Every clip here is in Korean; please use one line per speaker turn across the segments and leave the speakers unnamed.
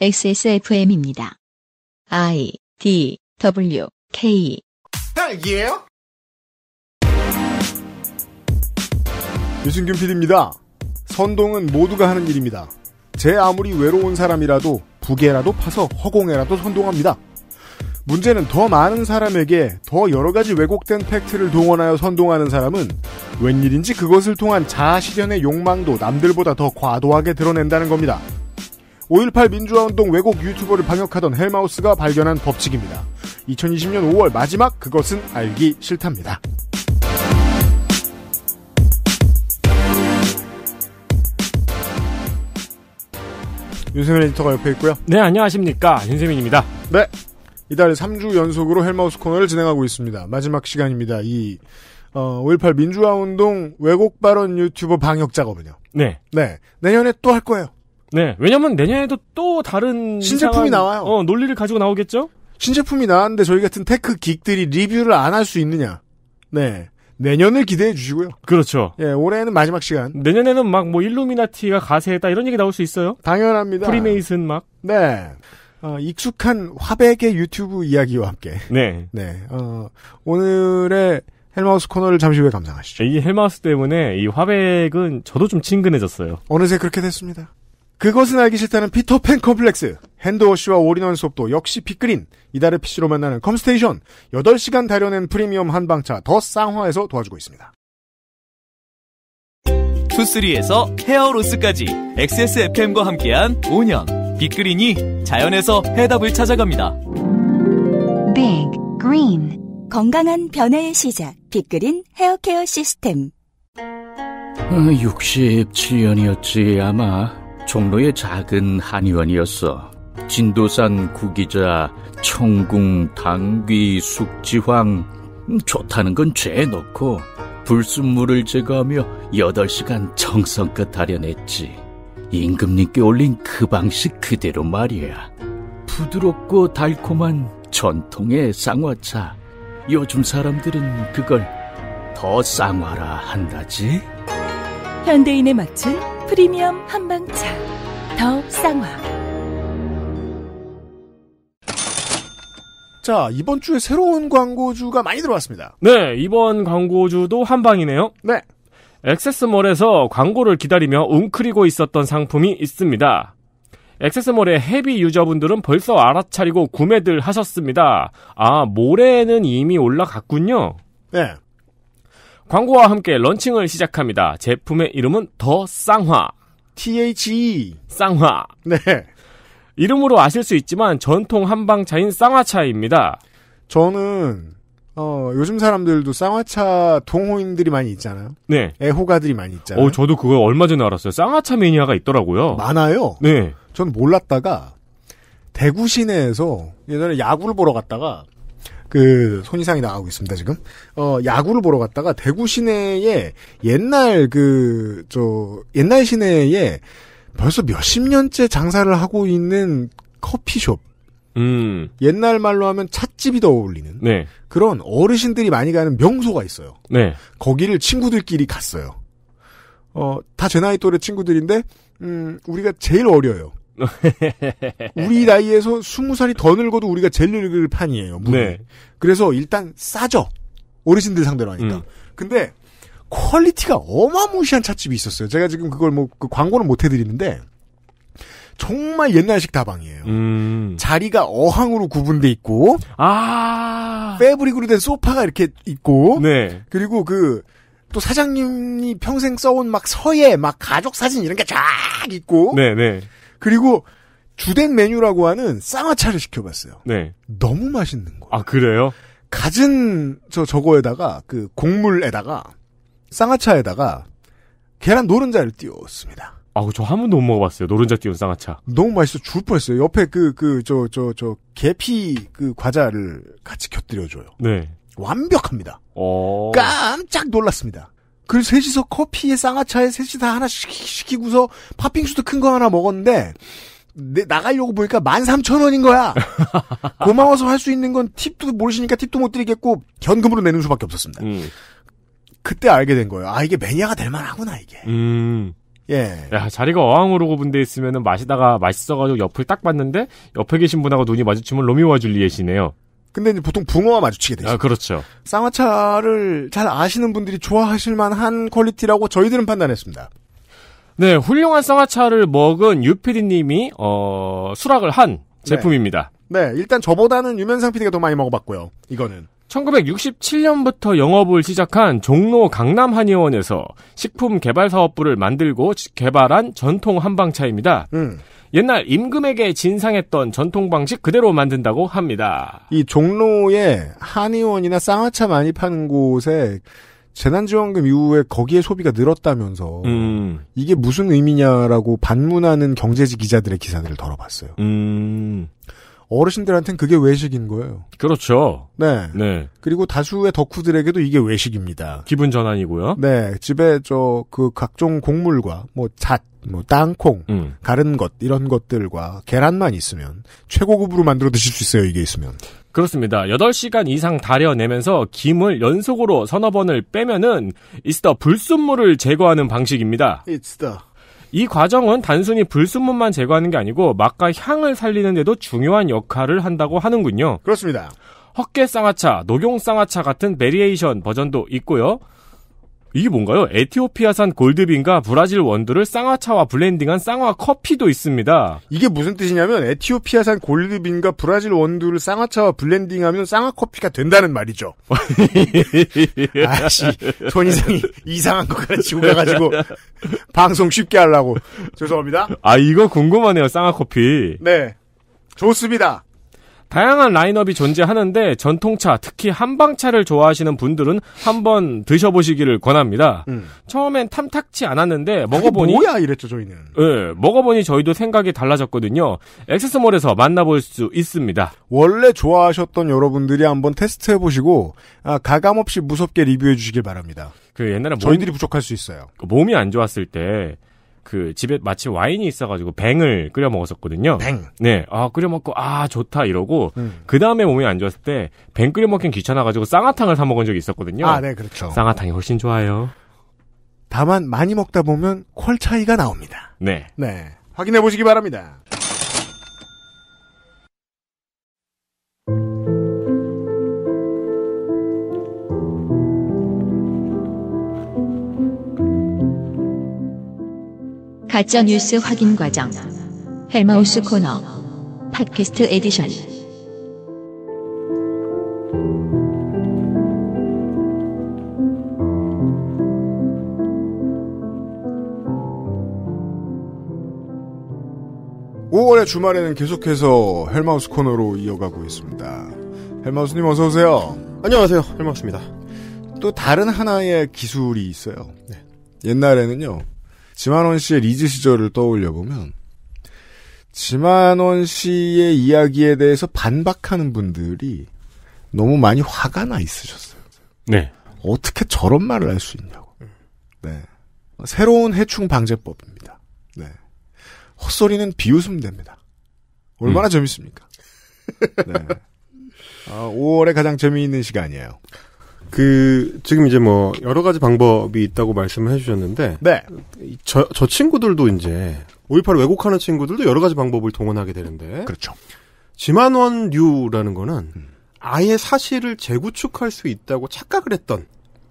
XSFM입니다. I, D, W, K.
딸기예요? 유승균 PD입니다. 선동은 모두가 하는 일입니다. 제 아무리 외로운 사람이라도 부계라도 파서 허공에라도 선동합니다. 문제는 더 많은 사람에게 더 여러가지 왜곡된 팩트를 동원하여 선동하는 사람은 웬일인지 그것을 통한 자아실현의 욕망도 남들보다 더 과도하게 드러낸다는 겁니다. 5.18 민주화운동 왜곡 유튜버를 방역하던 헬마우스가 발견한 법칙입니다. 2020년 5월 마지막 그것은 알기 싫답니다. 윤세민 에디터가 옆에 있고요.
네, 안녕하십니까. 윤세민입니다.
네. 이달 3주 연속으로 헬마우스 코너를 진행하고 있습니다. 마지막 시간입니다. 이 5.18 민주화운동 왜곡 발언 유튜버 방역 작업은요.
네.
네. 내년에 또 할 거예요.
네. 왜냐면 내년에도 또 다른
신제품이 나와요.
논리를 가지고 나오겠죠?
신제품이 나왔는데 저희 같은 테크 긱들이 리뷰를 안 할 수 있느냐. 네. 내년을 기대해 주시고요.
그렇죠.
예, 올해는 마지막 시간.
내년에는 막 뭐 일루미나티가 가세했다 이런 얘기 나올 수 있어요?
당연합니다.
프리메이슨 막.
네. 익숙한 화백의 유튜브 이야기와 함께.
네.
네. 오늘의 헬마우스 코너를 잠시 후에 감상하시죠.
이 헬마우스 때문에 이 화백은 저도 좀 친근해졌어요.
어느새 그렇게 됐습니다. 그것은 알기 싫다는 피터팬 컴플렉스, 핸드워시와 올인원 수업도 역시 빅그린, 이달의 PC로 만나는 컴스테이션, 8시간 다려낸 프리미엄 한방차 더 쌍화에서 도와주고 있습니다.
투쓰리에서 헤어로스까지 XSFM과 함께한 5년, 빅그린이 자연에서 해답을 찾아갑니다.
Big Green 건강한 변화의 시작, 빅그린 헤어케어 시스템.
67년이었지 아마. 종로의 작은 한의원이었어. 진도산 구기자, 청궁, 당귀, 숙지황. 좋다는 건 죄에 넣고 불순물을 제거하며 8시간 정성껏 다려냈지. 임금님께 올린 그 방식 그대로 말이야. 부드럽고 달콤한 전통의 쌍화차. 요즘 사람들은 그걸 더 쌍화라 한다지.
현대인에 맞춘 프리미엄 한방차 더 쌍화.
자, 이번 주에 새로운 광고주가 많이 들어왔습니다.
네, 이번 광고주도 한방이네요.
네.
액세스몰에서 광고를 기다리며 웅크리고 있었던 상품이 있습니다. 액세스몰의 헤비 유저분들은 벌써 알아차리고 구매들 하셨습니다. 아, 몰에는 이미 올라갔군요.
네.
광고와 함께 런칭을 시작합니다. 제품의 이름은 더 쌍화.
THE.
쌍화.
네.
이름으로 아실 수 있지만 전통 한방차인 쌍화차입니다.
저는 요즘 사람들도 쌍화차 동호인들이 많이 있잖아요.
네.
애호가들이 많이 있잖아요.
저도 그거 얼마 전에 알았어요. 쌍화차 매니아가 있더라고요.
많아요.
네.
전 몰랐다가 대구 시내에서 예전에 야구를 보러 갔다가 손이상이 나가고 있습니다, 지금. 야구를 보러 갔다가 대구 시내에 옛날 옛날 시내에 벌써 몇십 년째 장사를 하고 있는 커피숍. 옛날 말로 하면 찻집이 더 어울리는.
네.
그런 어르신들이 많이 가는 명소가 있어요.
네.
거기를 친구들끼리 갔어요. 다 제 나이 또래 친구들인데, 우리가 제일 어려요. 우리 나이에서 20살이 더 늙어도 우리가 제일 늙을 판이에요.
네.
그래서 일단 싸죠. 어르신들 상대로 하니까. 근데 퀄리티가 어마무시한 찻집이 있었어요. 제가 지금 그걸 광고는 못 해드리는데 정말 옛날식 다방이에요. 자리가 어항으로 구분돼 있고, 패브릭으로 된 소파가 이렇게 있고,
네.
그리고 또 사장님이 평생 써온 서예, 가족 사진 이런 게 쫙 있고,
네네.
그리고 주된 메뉴라고 하는 쌍화차를 시켜봤어요.
네.
너무 맛있는 거예요.
아, 그래요?
갖은 저거에다가 곡물에다가 쌍화차에다가 계란 노른자를 띄웠습니다.
저 한 번도 못 먹어봤어요. 노른자 띄운 쌍화차.
너무 맛있어 죽을 뻔했어요. 옆에 계피 과자를 같이 곁들여줘요.
네.
완벽합니다. 깜짝 놀랐습니다. 그래서 셋이서 커피에 쌍화차에 셋이 다 하나씩 시키고서 팥빙수도 큰 거 하나 먹었는데 나가려고 보니까 13,000원인 거야. 고마워서 할 수 있는 건 팁도 모르시니까 팁도 못 드리겠고 현금으로 내는 수밖에 없었습니다. 그때 알게 된 거예요. 이게 매니아가 될 만하구나 이게. 예.
야, 자리가 어항으로 구분돼 있으면은 마시다가 맛있어가지고 옆을 딱 봤는데 옆에 계신 분하고 눈이 마주치면 로미오와 줄리엣이네요.
근데 이제 보통 붕어와 마주치게 되죠.
아, 그렇죠.
쌍화차를 잘 아시는 분들이 좋아하실 만한 퀄리티라고 저희들은 판단했습니다.
네, 훌륭한 쌍화차를 먹은 유PD님이 수락을 한 제품입니다.
네, 일단 저보다는 유면상 PD가 더 많이 먹어봤고요. 이거는
1967년부터 영업을 시작한 종로 강남 한의원에서 식품 개발 사업부를 만들고 개발한 전통 한방차입니다. 옛날 임금에게 진상했던 전통 방식 그대로 만든다고 합니다.
이 종로에 한의원이나 쌍화차 많이 파는 곳에 재난지원금 이후에 거기에 소비가 늘었다면서 이게 무슨 의미냐라고 반문하는 경제지 기자들의 기사들을 덜어봤어요. 어르신들한테는 그게 외식인 거예요.
그렇죠.
네.
네.
그리고 다수의 덕후들에게도 이게 외식입니다.
기분 전환이고요.
네. 집에 각종 곡물과 땅콩, 가른 것 이런 것들과 계란만 있으면 최고급으로 만들어 드실 수 있어요. 이게 있으면.
그렇습니다. 8시간 이상 달여내면서 김을 연속으로 서너 번을 빼면은 It's the 불순물을 제거하는 방식입니다.
It's the.
이 과정은 단순히 불순물만 제거하는 게 아니고 맛과 향을 살리는 데도 중요한 역할을 한다고 하는군요.
그렇습니다.
헛개 쌍화차, 녹용 쌍화차 같은 베리에이션 버전도 있고요. 이게 뭔가요? 에티오피아산 골드빈과 브라질 원두를 쌍화차와 블렌딩한 쌍화 커피도 있습니다.
이게 무슨 뜻이냐면 에티오피아산 골드빈과 브라질 원두를 쌍화차와 블렌딩하면 쌍화 커피가 된다는 말이죠. 아씨, 손이상이 이상한 거 가르치고 가가지고 방송 쉽게 하려고. 죄송합니다.
아, 이거 궁금하네요. 쌍화 커피.
네, 좋습니다.
다양한 라인업이 존재하는데 전통차, 특히 한방차를 좋아하시는 분들은 한번 드셔보시기를 권합니다. 처음엔 탐탁치 않았는데 먹어보니
뭐야 이랬죠 저희는.
네, 먹어보니 저희도 생각이 달라졌거든요. 액세스몰에서 만나볼 수 있습니다.
원래 좋아하셨던 여러분들이 한번 테스트해보시고 가감없이 무섭게 리뷰해주시길 바랍니다.
그 옛날에
저희들이 부족할 수 있어요.
몸이 안 좋았을 때 그 집에 마치 와인이 있어가지고 뱅을 끓여 먹었었거든요.
뱅.
네, 끓여 먹고 좋다 이러고 그 다음에 몸이 안 좋았을 때 뱅 끓여 먹긴 귀찮아가지고 쌍화탕을 사 먹은 적이 있었거든요.
아, 네, 그렇죠.
쌍화탕이 훨씬 좋아요.
다만 많이 먹다 보면 퀄 차이가 나옵니다.
네,
네, 확인해 보시기 바랍니다.
가짜뉴스 확인 과정. 헬마우스 코너. 팟캐스트 에디션.
(5월의) 주말에는 계속해서 헬마우스 코너로 이어가고 있습니다. 헬마우스님 어서 오세요.
안녕하세요. 헬마우스입니다.
또 다른 하나의 기술이 있어요. 네. 옛날에는요. 지만원 씨의 리즈 시절을 떠올려보면 지만원 씨의 이야기에 대해서 반박하는 분들이 너무 많이 화가 나 있으셨어요.
네.
어떻게 저런 말을 할 수 있냐고. 네. 새로운 해충 방제법입니다. 네. 헛소리는 비웃으면 됩니다. 얼마나 재밌습니까? 네. 5월에 가장 재미있는 시간이에요.
지금 이제 여러 가지 방법이 있다고 말씀을 해주셨는데.
네.
저 친구들도 이제, 5.18을 왜곡하는 친구들도 여러 가지 방법을 동원하게 되는데.
그렇죠.
지만원류라는 거는 아예 사실을 재구축할 수 있다고 착각을 했던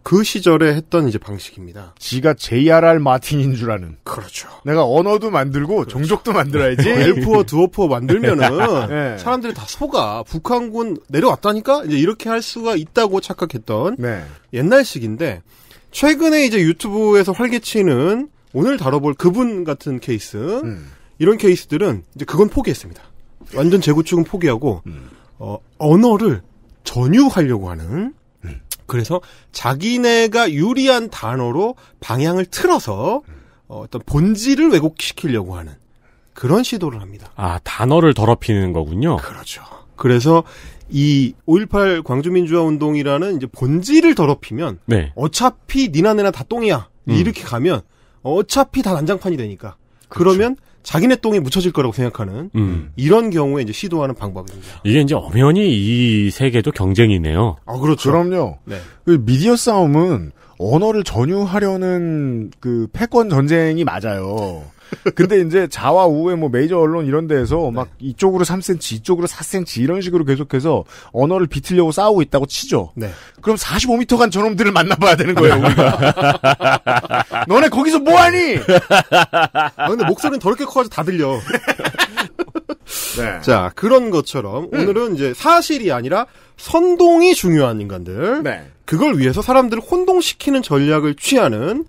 그 시절에 했던 이제 방식입니다.
지가 J.R.R. 마틴인 줄 아는.
그렇죠.
내가 언어도 만들고
그렇죠.
종족도 만들어야지.
엘프어 드워프어 만들면은
네.
사람들이 다 속아. 북한군 내려왔다니까? 이제 이렇게 할 수가 있다고 착각했던
네.
옛날식인데 최근에 이제 유튜브에서 활개치는 오늘 다뤄볼 그분 같은 케이스 이런 케이스들은 이제 그건 포기했습니다. 완전 재구축은 포기하고 언어를 전유하려고 하는 그래서 자기네가 유리한 단어로 방향을 틀어서 어떤 본질을 왜곡시키려고 하는 그런 시도를 합니다.
아, 단어를 더럽히는 거군요.
그렇죠. 그래서 이 5.18 광주민주화운동이라는 이제 본질을 더럽히면
네.
어차피 니나 내나 다 똥이야. 이렇게 가면 어차피 다 난장판이 되니까. 그러면 자기네 똥에 묻혀질 거라고 생각하는 이런 경우에 이제 시도하는 방법입니다.
이게 이제 엄연히 이 세계도 경쟁이네요.
아, 그렇죠.
그럼요.
네.
미디어 싸움은 언어를 전유하려는 그 패권 전쟁이 맞아요. 근데 이제 자와 우의 뭐 메이저 언론 이런 데에서 막 이쪽으로 3cm, 이쪽으로 4cm 이런 식으로 계속해서 언어를 비틀려고 싸우고 있다고 치죠.
네.
그럼 45m 간 저놈들을 만나봐야 되는 거예요, 우리가. 너네 거기서 뭐하니?
근데 목소리는 더럽게 커가지고 다 들려.
네.
자, 그런 것처럼 오늘은 이제 사실이 아니라 선동이 중요한 인간들.
네.
그걸 위해서 사람들을 혼동시키는 전략을 취하는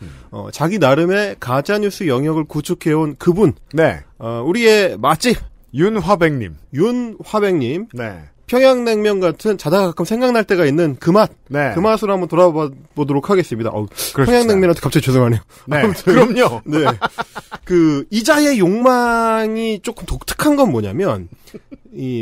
자기 나름의 가짜뉴스 영역을 구축해온 그분.
네.
우리의 맛집
윤화백님.
윤화백님.
네.
평양냉면 같은 자다가 가끔 생각날 때가 있는 그 맛.
네.
그 맛으로 한번 돌아봐 보도록 하겠습니다. 평양냉면한테 갑자기 죄송하네요.
네.
아무튼,
그럼요.
네. 그 이자의 욕망이 조금 독특한 건 뭐냐면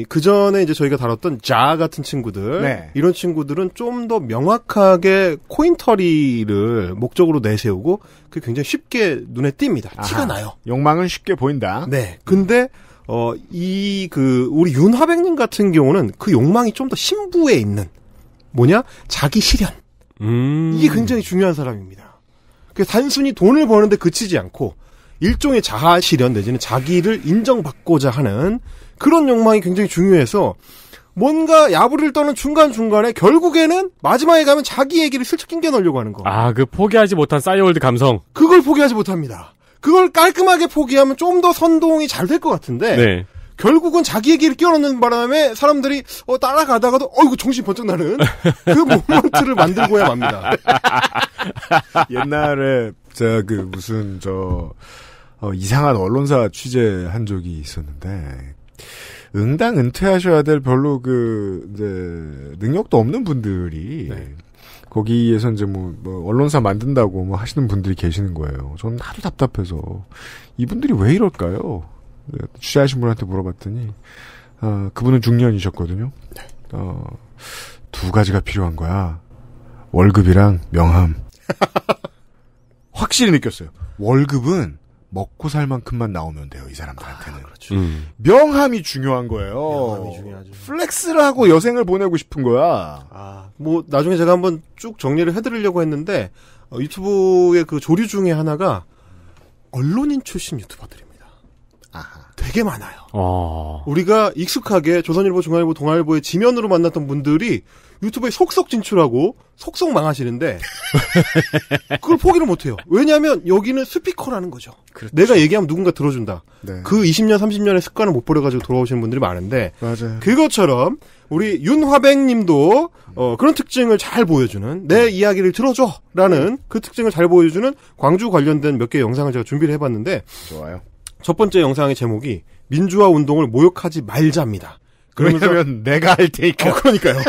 그 전에 이제 저희가 다뤘던 자 같은 친구들,
네.
이런 친구들은 좀 더 명확하게 코인터리를 목적으로 내세우고 그게 굉장히 쉽게 눈에 띕니다.
아하.
티가 나요.
욕망은 쉽게 보인다.
네. 근데 우리 윤화백님 같은 경우는 그 욕망이 좀 더 심부에 있는 뭐냐? 자기 실현. 이게 굉장히 중요한 사람입니다. 그래서 단순히 돈을 버는데 그치지 않고 일종의 자아 실현 내지는 자기를 인정받고자 하는 그런 욕망이 굉장히 중요해서 뭔가 야부리를 떠는 중간중간에 결국에는 마지막에 가면 자기 얘기를 슬쩍 낑겨 넣으려고 하는 거.
아, 그 포기하지 못한 싸이월드 감성.
그걸 포기하지 못합니다. 그걸 깔끔하게 포기하면 좀 더 선동이 잘 될 것 같은데
네.
결국은 자기 얘기를 끼워넣는 바람에 사람들이 따라가다가도 이거 정신 번쩍 나는 그 모먼트를 만들고야 맙니다.
옛날에 제가 이상한 언론사 취재한 적이 있었는데 응당 은퇴하셔야 될 별로 능력도 없는 분들이
네.
거기에서 이제 뭐 언론사 만든다고 뭐 하시는 분들이 계시는 거예요. 저는 하도 답답해서 이분들이 왜 이럴까요? 취재하신 분한테 물어봤더니 그분은 중년이셨거든요. 두 가지가 필요한 거야. 월급이랑 명함. 확실히 느꼈어요. 월급은 먹고 살 만큼만 나오면 돼요, 이 사람들한테는.
그렇죠.
명함이 중요한 거예요.
명함이 중요하죠.
플렉스를 하고 여생을 보내고 싶은 거야.
나중에 제가 한번 쭉 정리를 해드리려고 했는데, 유튜브의 그 조류 중에 하나가, 언론인 출신 유튜버들입니다.
아하.
되게 많아요. 우리가 익숙하게 조선일보, 중앙일보, 동아일보의 지면으로 만났던 분들이 유튜브에 속속 진출하고 속속 망하시는데 그걸 포기를 못해요. 왜냐하면 여기는 스피커라는 거죠.
그렇죠.
내가 얘기하면 누군가 들어준다.
네.
그 20년, 30년의 습관을 못 버려가지고 돌아오시는 분들이 많은데
맞아요.
그것처럼 우리 윤화백님도 그런 특징을 잘 보여주는 내 이야기를 들어줘라는 그 특징을 잘 보여주는 광주 관련된 몇 개의 영상을 제가 준비를 해봤는데
좋아요.
첫 번째 영상의 제목이 민주화 운동을 모욕하지 말자입니다.
그러면 내가 할 테니까.
그러니까요.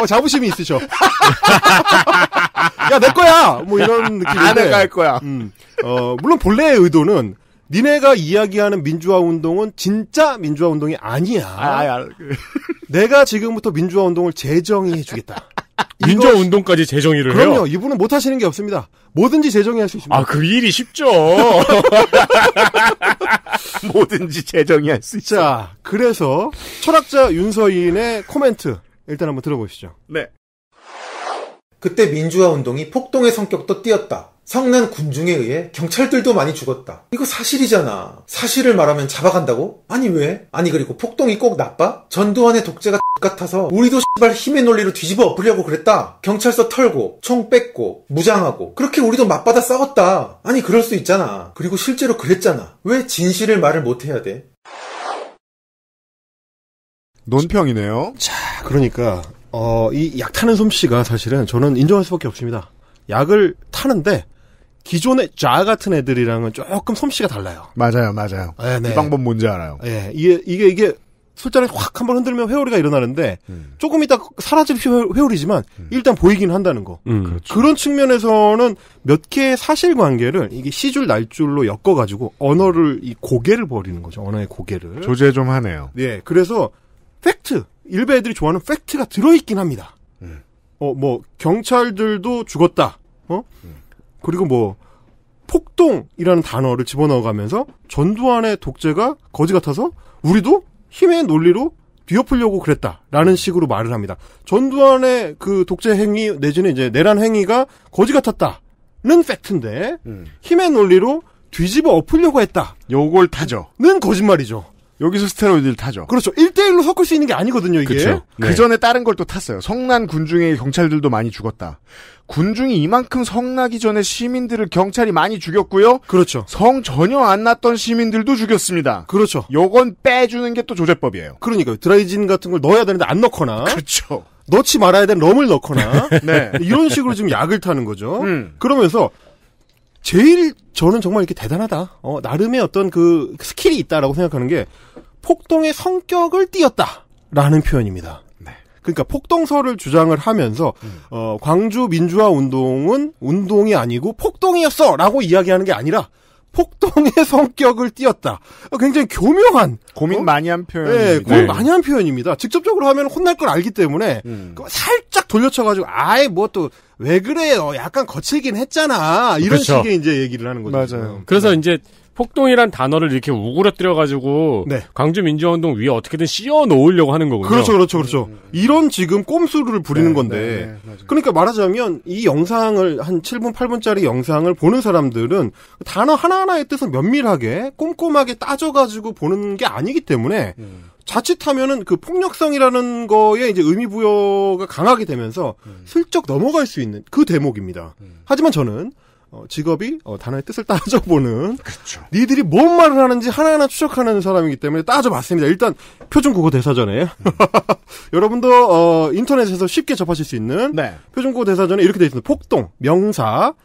자부심이 있으셔. 야, 내 거야! 뭐 이런 느낌인데.
내가 할 거야.
물론 본래의 의도는 니네가 이야기하는 민주화 운동은 진짜 민주화 운동이 아니야. 내가 지금부터 민주화 운동을 재정의해 주겠다.
민주화 운동까지 재정의를 해요?
그럼요. 이분은 못 하시는 게 없습니다. 뭐든지 재정의할 수 있습니다.
그 일이 쉽죠.
뭐든지 재정의할 수 있어.
자, 그래서 철학자 윤서인의 코멘트 일단 한번 들어보시죠.
네.
그때 민주화 운동이 폭동의 성격도 띄었다. 성난 군중에 의해 경찰들도 많이 죽었다. 이거 사실이잖아. 사실을 말하면 잡아간다고? 아니 왜? 아니 그리고 폭동이 꼭 나빠? 전두환의 독재가 같아서 우리도 씨발 힘의 논리로 뒤집어 엎으려고 그랬다. 경찰서 털고 총 뺏고 무장하고 그렇게 우리도 맞받아 싸웠다. 아니 그럴 수 있잖아. 그리고 실제로 그랬잖아. 왜 진실을 말을 못해야 돼?
논평이네요.
자, 그러니까 이 약 타는 솜씨가 사실은 저는 인정할 수밖에 없습니다. 약을 타는데 기존의 자 같은 애들이랑은 조금 솜씨가 달라요.
맞아요.
네.
이 방법 뭔지 알아요.
네, 이게 술자리 확 한번 흔들면 회오리가 일어나는데 조금 이따 사라질 회오리지만 일단 보이긴 한다는 거.
그렇죠.
그런 측면에서는 몇 개의 사실관계를 이게 시줄 날줄로 엮어가지고 언어를 이 고개를 버리는 거죠. 언어의 고개를.
조제 좀 하네요.
네, 그래서 팩트 일베 애들이 좋아하는 팩트가 들어있긴 합니다. 뭐 경찰들도 죽었다. 그리고 뭐 폭동이라는 단어를 집어넣어가면서 전두환의 독재가 거지 같아서 우리도 힘의 논리로 뒤엎으려고 그랬다라는 식으로 말을 합니다. 전두환의 그 독재 행위 내지는 이제 내란 행위가 거지 같았다는 팩트인데 힘의 논리로 뒤집어 엎으려고 했다.
요걸 타죠.
는 거짓말이죠.
여기서 스테로이드를 타죠.
그렇죠. 1대1로 섞을 수 있는 게 아니거든요, 이게.
그렇죠. 네. 그 전에 다른 걸 또 탔어요. 성난 군중의 경찰들도 많이 죽었다. 군중이 이만큼 성나기 전에 시민들을 경찰이 많이 죽였고요.
그렇죠.
성 전혀 안 났던 시민들도 죽였습니다.
그렇죠.
요건 빼주는 게 또 조제법이에요.
그러니까요. 드라이진 같은 걸 넣어야 되는데 안 넣거나.
그렇죠.
넣지 말아야 되는 럼을 넣거나.
네.
이런 식으로 지금 약을 타는 거죠. 그러면서 제일 저는 정말 이렇게 대단하다. 나름의 어떤 그 스킬이 있다라고 생각하는 게 폭동의 성격을 띄었다라는 표현입니다. 네. 그러니까 폭동설을 주장을 하면서 광주 민주화 운동은 운동이 아니고 폭동이었어라고 이야기하는 게 아니라 폭동의 성격을 띄었다. 굉장히 교묘한
고민 많이 한 표현.
네, 고민 많이 한 표현입니다. 직접적으로 하면 혼날 걸 알기 때문에 살짝 돌려쳐가지고 아예 뭐 또 왜 그래요? 약간 거칠긴 했잖아. 이런
그렇죠.
식의 이제 얘기를 하는 거죠.
맞아요.
그래서 이제 폭동이란 단어를 이렇게 우그러뜨려가지고 광주 민주화운동 위에 어떻게든 씌워 놓으려고 하는 거군요.
그렇죠. 이런 지금 꼼수를 부리는 건데. 그러니까 말하자면 이 영상을 한 7분, 8분짜리 영상을 보는 사람들은 단어 하나하나의 뜻을 면밀하게 꼼꼼하게 따져가지고 보는 게 아니기 때문에 자칫하면은 그 폭력성이라는 거에 이제 의미부여가 강하게 되면서 슬쩍 넘어갈 수 있는 그 대목입니다. 하지만 저는 직업이 단어의 뜻을 따져보는
그렇죠.
니들이 뭔 말을 하는지 하나하나 추적하는 사람이기 때문에 따져봤습니다. 일단 표준국어 대사전에 여러분도 인터넷에서 쉽게 접하실 수 있는 표준국어 대사전에 이렇게 되어 있습니다. 폭동, 명사,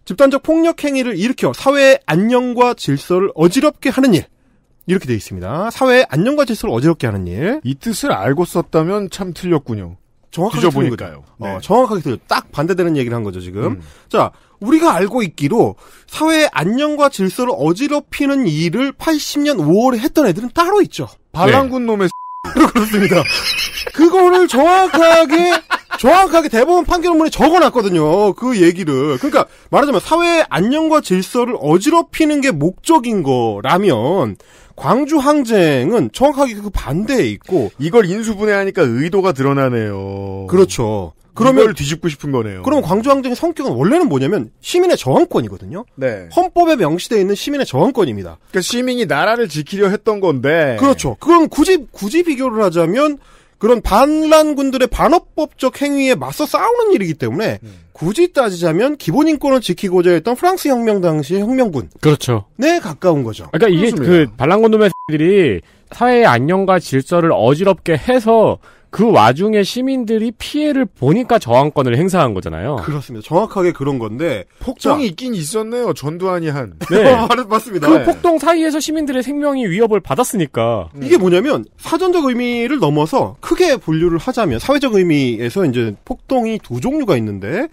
집단적 폭력 행위를 일으켜 사회의 안녕과 질서를 어지럽게 하는 일. 이렇게 되어 있습니다. 사회의 안녕과 질서를 어지럽게 하는 일.
이 뜻을 알고 썼다면 참 틀렸군요.
정확하게
뒤져보니까요.
네. 정확하게 틀려. 딱 반대되는 얘기를 한 거죠, 지금. 자, 우리가 알고 있기로 사회의 안녕과 질서를 어지럽히는 일을 80년 5월에 했던 애들은 따로 있죠.
반란군 놈의
그렇습니다. 그거를 정확하게 대법원 판결문에 적어놨거든요. 그 얘기를. 그러니까 말하자면 사회의 안녕과 질서를 어지럽히는 게 목적인 거라면 광주 항쟁은 정확하게 그 반대에 있고
이걸 인수분해하니까 의도가 드러나네요.
그렇죠.
그러면 이걸 뒤집고 싶은 거네요.
그럼 광주 항쟁의 성격은 원래는 뭐냐면 시민의 저항권이거든요.
네.
헌법에 명시되어 있는 시민의 저항권입니다.
그러니까 시민이 나라를 지키려 했던 건데.
그렇죠. 그건 굳이 비교를 하자면 그런 반란군들의 반헌법적 행위에 맞서 싸우는 일이기 때문에 굳이 따지자면 기본 인권을 지키고자 했던 프랑스 혁명 당시의 혁명군.
그렇죠.
네, 가까운 거죠.
그러니까 이게 그 반란군 놈의 들이 사회의 안녕과 질서를 어지럽게 해서 그 와중에 시민들이 피해를 보니까 저항권을 행사한 거잖아요.
그렇습니다. 정확하게 그런 건데
폭동이 있긴 있었네요. 전두환이 한.
네.
맞습니다.
그 폭동 사이에서 시민들의 생명이 위협을 받았으니까.
이게 뭐냐면 사전적 의미를 넘어서 크게 분류를 하자면 사회적 의미에서 이제 폭동이 두 종류가 있는데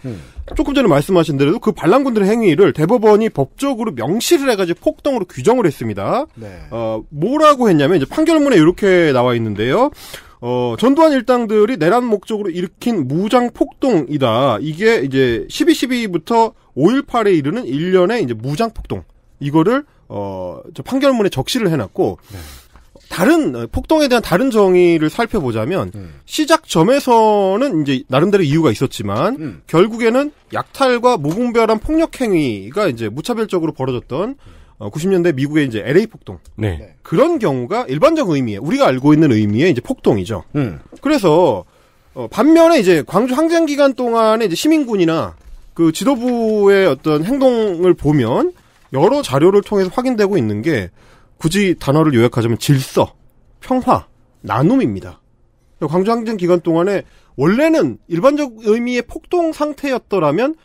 조금 전에 말씀하신 대로 그 반란군들의 행위를 대법원이 법적으로 명시를 해가지고 폭동으로 규정을 했습니다.
네.
뭐라고 했냐면 이제 판결문에 이렇게 나와 있는데요. 전두환 일당들이 내란 목적으로 일으킨 무장 폭동이다. 이게 이제 12.12부터 5.18에 이르는 1년의 이제 무장 폭동. 이거를, 저 판결문에 적시를 해놨고, 다른, 폭동에 대한 다른 정의를 살펴보자면, 시작점에서는 이제 나름대로 이유가 있었지만, 결국에는 약탈과 무분별한 폭력행위가 이제 무차별적으로 벌어졌던 90년대 미국의 이제 LA 폭동.
네.
그런 경우가 일반적 의미의, 우리가 알고 있는 의미의 이제 폭동이죠. 그래서, 반면에 이제 광주 항쟁 기간 동안에 이제 시민군이나 그 지도부의 어떤 행동을 보면 여러 자료를 통해서 확인되고 있는 게 굳이 단어를 요약하자면 질서, 평화, 나눔입니다. 광주 항쟁 기간 동안에 원래는 일반적 의미의 폭동 상태였더라면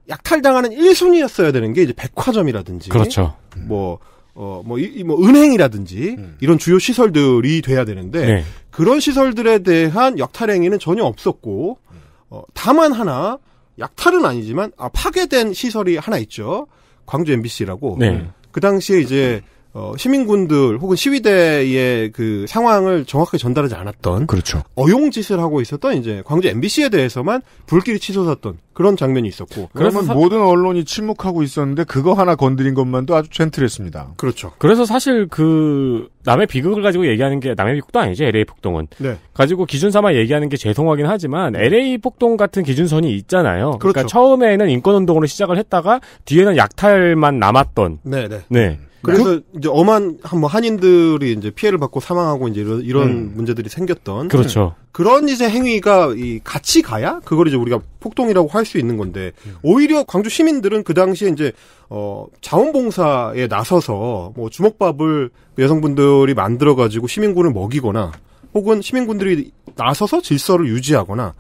약탈당하는 1순위였어야 되는 게 이제 백화점이라든지.
그렇죠.
은행이라든지 이런 주요 시설들이 돼야 되는데 그런 시설들에 대한 약탈행위는 전혀 없었고 다만 하나 약탈은 아니지만 파괴된 시설이 하나 있죠. 광주 MBC라고. 그 당시에 이제 시민군들 혹은 시위대의 그 상황을 정확하게 전달하지 않았던
그렇죠.
어용짓을 하고 있었던 이제 광주 MBC에 대해서만 불길이 치솟았던 그런 장면이 있었고
그러면 모든 언론이 침묵하고 있었는데 그거 하나 건드린 것만도 아주 젠틀했습니다.
그렇죠.
그래서 사실 그 남의 비극을 가지고 얘기하는 게 남의 비극도 아니죠. LA 폭동은.
네.
가지고 기준 삼아 얘기하는 게 죄송하긴 하지만 LA 폭동 같은 기준선이 있잖아요.
그렇죠.
그러니까 처음에는 인권운동으로 시작을 했다가 뒤에는 약탈만 남았던.
네네.
네.
그래서 이제 엄한 한인들이 이제 피해를 받고 사망하고 이제 이런 문제들이 생겼던.
그렇죠.
그런 이제 행위가 같이 가야 그걸 이제 우리가 폭동이라고 할 수 있는 건데 오히려 광주 시민들은 그 당시에 이제 자원봉사에 나서서 뭐 주먹밥을 여성분들이 만들어 가지고 시민군을 먹이거나 혹은 시민군들이 나서서 질서를 유지하거나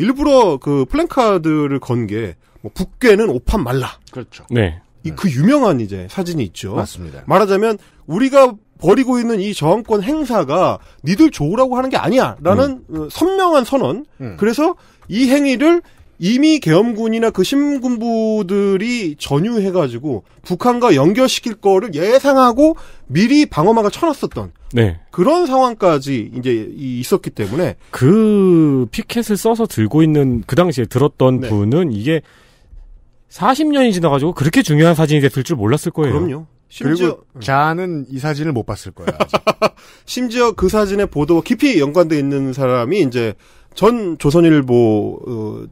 일부러 그 플랜카드를 건 게 뭐 북괴는 오판 말라.
그렇죠.
네.
그 유명한 이제 사진이 있죠.
맞습니다.
말하자면 우리가 벌이고 있는 이 저항권 행사가 니들 좋으라고 하는 게 아니야라는 선명한 선언. 그래서 이 행위를 이미 계엄군이나 그 신군부들이 전유해가지고 북한과 연결시킬 거를 예상하고 미리 방어막을 쳐놨었던
네.
그런 상황까지 이제 있었기 때문에
그 피켓을 써서 들고 있는 그 당시에 들었던
네.
분은 이게 40년이 지나가지고 그렇게 중요한 사진이 됐을 줄 몰랐을 거예요.
그럼요. 심지어
그리고 자는 이 사진을 못 봤을 거야.
심지어 그 사진의 보도와 깊이 연관돼 있는 사람이 이제 전 조선일보의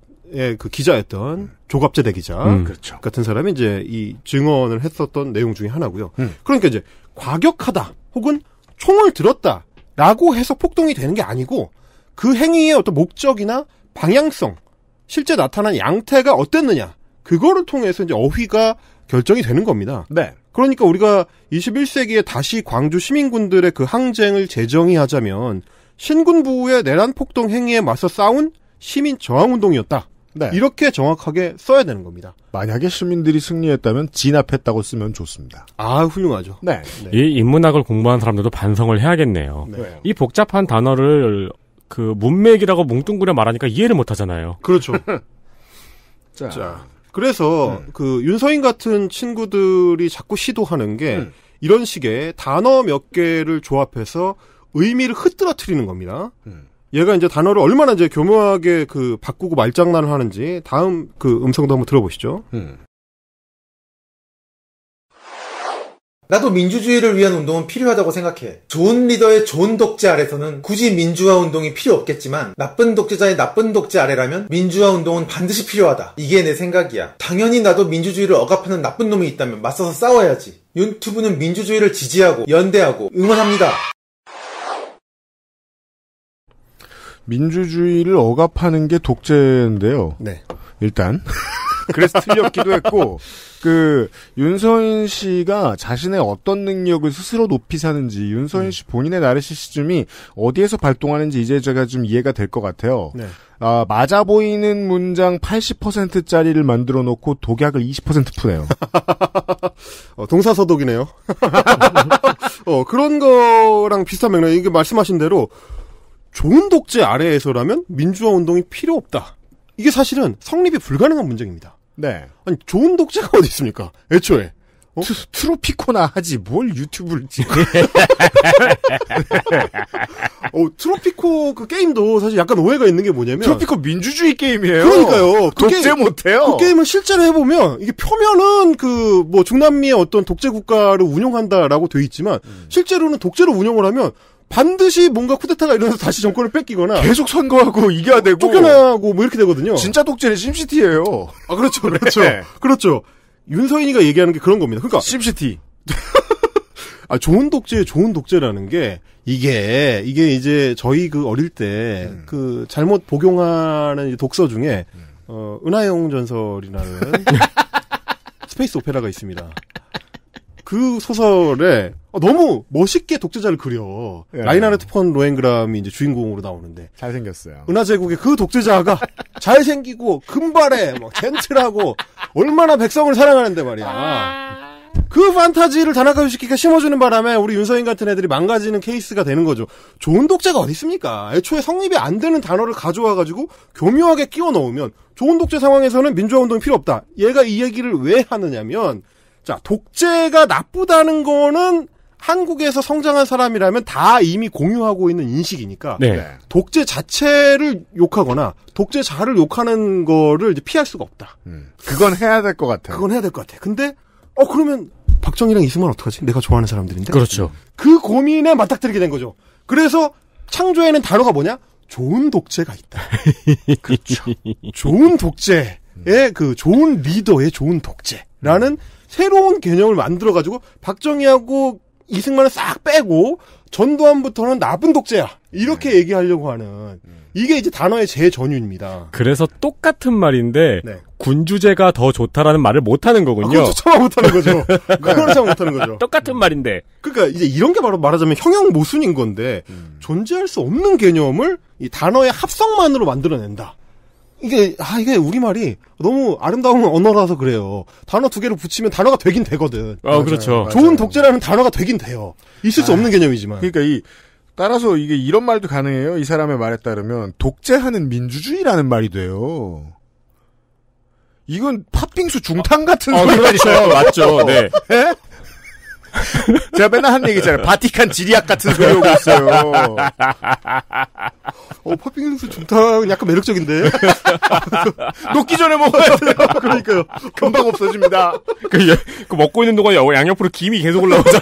그 기자였던 조갑재 대기자
그렇죠.
같은 사람이 이제 이 증언을 했었던 내용 중에 하나고요. 그러니까 이제 과격하다 혹은 총을 들었다라고 해서 폭동이 되는 게 아니고 그 행위의 어떤 목적이나 방향성, 실제 나타난 양태가 어땠느냐 그거를 통해서 이제 어휘가 결정이 되는 겁니다.
네.
그러니까 우리가 21세기에 다시 광주 시민군들의 그 항쟁을 재정의하자면 신군부의 내란 폭동 행위에 맞서 싸운 시민 저항운동이었다.
네.
이렇게 정확하게 써야 되는 겁니다.
만약에 시민들이 승리했다면 진압했다고 쓰면 좋습니다.
아, 훌륭하죠.
네.
이 인문학을 공부한 사람들도 반성을 해야겠네요.
네.
이 복잡한 단어를 그 문맥이라고 뭉뚱그려 말하니까 이해를 못 하잖아요.
그렇죠.
자.
그래서 그 윤서인 같은 친구들이 자꾸 시도하는 게 이런 식의 단어 몇 개를 조합해서 의미를 흐트러뜨리는 겁니다. 얘가 이제 단어를 얼마나 이제 교묘하게 그 바꾸고 말장난을 하는지 다음 그 음성도 한번 들어보시죠.
나도 민주주의를 위한 운동은 필요하다고 생각해. 좋은 리더의 좋은 독재 아래서는 굳이 민주화 운동이 필요 없겠지만 나쁜 독재자의 나쁜 독재 아래라면 민주화 운동은 반드시 필요하다. 이게 내 생각이야. 당연히 나도 민주주의를 억압하는 나쁜 놈이 있다면 맞서서 싸워야지. 윤튜브는 민주주의를 지지하고 연대하고 응원합니다.
민주주의를 억압하는 게 독재인데요.
네.
일단 그래서 틀렸기도 했고 그 윤서인 씨가 자신의 어떤 능력을 스스로 높이 사는지 윤서인 씨 본인의 나르시시즘이 어디에서 발동하는지 이제 제가 좀 이해가 될 것 같아요.
네.
아, 맞아 보이는 문장 80%짜리를 만들어 놓고 독약을 20% 푸네요.
동사서독이네요. 그런 거랑 비슷한 맥락. 이게 말씀하신 대로 좋은 독재 아래에서라면 민주화 운동이 필요 없다. 이게 사실은 성립이 불가능한 문제입니다.
네.
아니 좋은 독재가 어디 있습니까? 애초에.
트로피코나 하지 뭘 유튜브를 찍어.
트로피코 그 게임도 사실 약간 오해가 있는 게 뭐냐면
트로피코 민주주의 게임이에요.
그러니까요.
독재 못해요.
그 게임을 실제로 해보면 이게 표면은 그 뭐 중남미의 어떤 독재 국가를 운영한다라고 돼 있지만 실제로는 독재를 운영을 하면 반드시 뭔가 쿠데타가 일어나서 다시 정권을 뺏기거나
계속 선거하고 이겨야 되고
쫓겨나고 뭐 이렇게 되거든요.
진짜 독재는 심시티예요.
아 그렇죠, 그렇죠,
네.
그렇죠. 윤서인이가 얘기하는 게 그런 겁니다. 그러니까
심시티.
아 좋은 독재라는 게 이게 이제 저희 그 어릴 때 그 잘못 복용하는 독서 중에 은하영 전설이라는 스페이스 오페라가 있습니다. 그 소설에 너무 멋있게 독재자를 그려.
예.
라인하르트 폰 로엔그람이 이제 주인공으로 나오는데
잘생겼어요.
은하제국의 그 독재자가 잘생기고 금발에 막 젠틀하고 얼마나 백성을 사랑하는데 말이야. 그 판타지를 다나카 요시키가 심어주는 바람에 우리 윤서인 같은 애들이 망가지는 케이스가 되는 거죠. 좋은 독재가 어디 있습니까? 애초에 성립이 안 되는 단어를 가져와가지고 교묘하게 끼워 넣으면 좋은 독재 상황에서는 민주화 운동이 필요 없다. 얘가 이 얘기를 왜 하느냐면 자, 독재가 나쁘다는 거는 한국에서 성장한 사람이라면 다 이미 공유하고 있는 인식이니까
네.
독재 자체를 욕하거나 독재자를 욕하는 거를 이제 피할 수가 없다.
그건 해야 될 것 같아요.
그건 해야 될 것 같아. 근데 그러면 박정희랑 이승만 어떡하지? 내가 좋아하는 사람들인데.
그렇죠.
그 고민에 맞닥뜨리게 된 거죠. 그래서 창조에는 단어가 뭐냐? 좋은 독재가 있다. 그렇죠. 좋은 독재의 그 좋은 리더의 좋은 독재라는 새로운 개념을 만들어가지고 박정희하고 이승만을 싹 빼고 전두환부터는 나쁜 독재야. 이렇게 얘기하려고 하는 이게 이제 단어의 재전유입니다.
그래서 똑같은 말인데
네.
군주제가 더 좋다라는 말을 못하는 거군요.
그렇죠. 차마 못하는 거죠. 그걸 차마 못하는 거죠.
똑같은 말인데.
그러니까 이제 이런 게 바로 말하자면 형용 모순인 건데 존재할 수 없는 개념을 이 단어의 합성만으로 만들어낸다. 이게 우리말이 너무 아름다운 언어라서 그래요. 단어 두 개를 붙이면 단어가 되긴 되거든.
그렇죠.
좋은 독재라는 단어가 되긴 돼요. 있을 수 없는 개념이지만.
그러니까 따라서 이게 이런 말도 가능해요. 이 사람의 말에 따르면 독재하는 민주주의라는 말이 돼요. 이건 팥빙수 중탕 같은 소리.
그렇죠. 맞죠. 네.
네? 제가 맨날 하는 얘기 있잖아요. 바티칸 지리학 같은 소리 오고 있어요.
팥빙수 중탕은 약간 매력적인데.
녹기 전에 먹어야 돼요.
그러니까요.
금방 없어집니다.
그 먹고 있는 동안 양옆으로 김이 계속 올라오잖아요.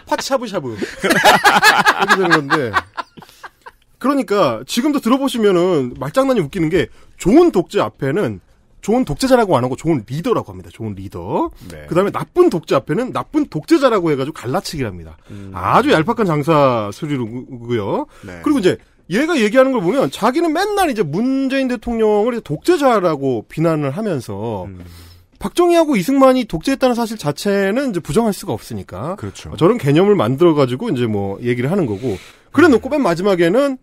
팥 샤브샤브. 이렇게 되는 건데. 그러니까 지금도 들어보시면은 말장난이 웃기는 게 좋은 독재 앞에는 좋은 독재자라고 안 하고 좋은 리더라고 합니다. 좋은 리더.
네.
그다음에 나쁜 독재 앞에는 나쁜 독재자라고 해가지고 갈라치기랍니다. 아주 얄팍한 장사 수리고요.
네.
그리고 이제 얘가 얘기하는 걸 보면 자기는 맨날 이제 문재인 대통령을 독재자라고 비난을 하면서 박정희하고 이승만이 독재했다는 사실 자체는 이제 부정할 수가 없으니까.
그렇죠.
저런 개념을 만들어가지고 이제 뭐 얘기를 하는 거고. 그래 놓고 맨 마지막에는,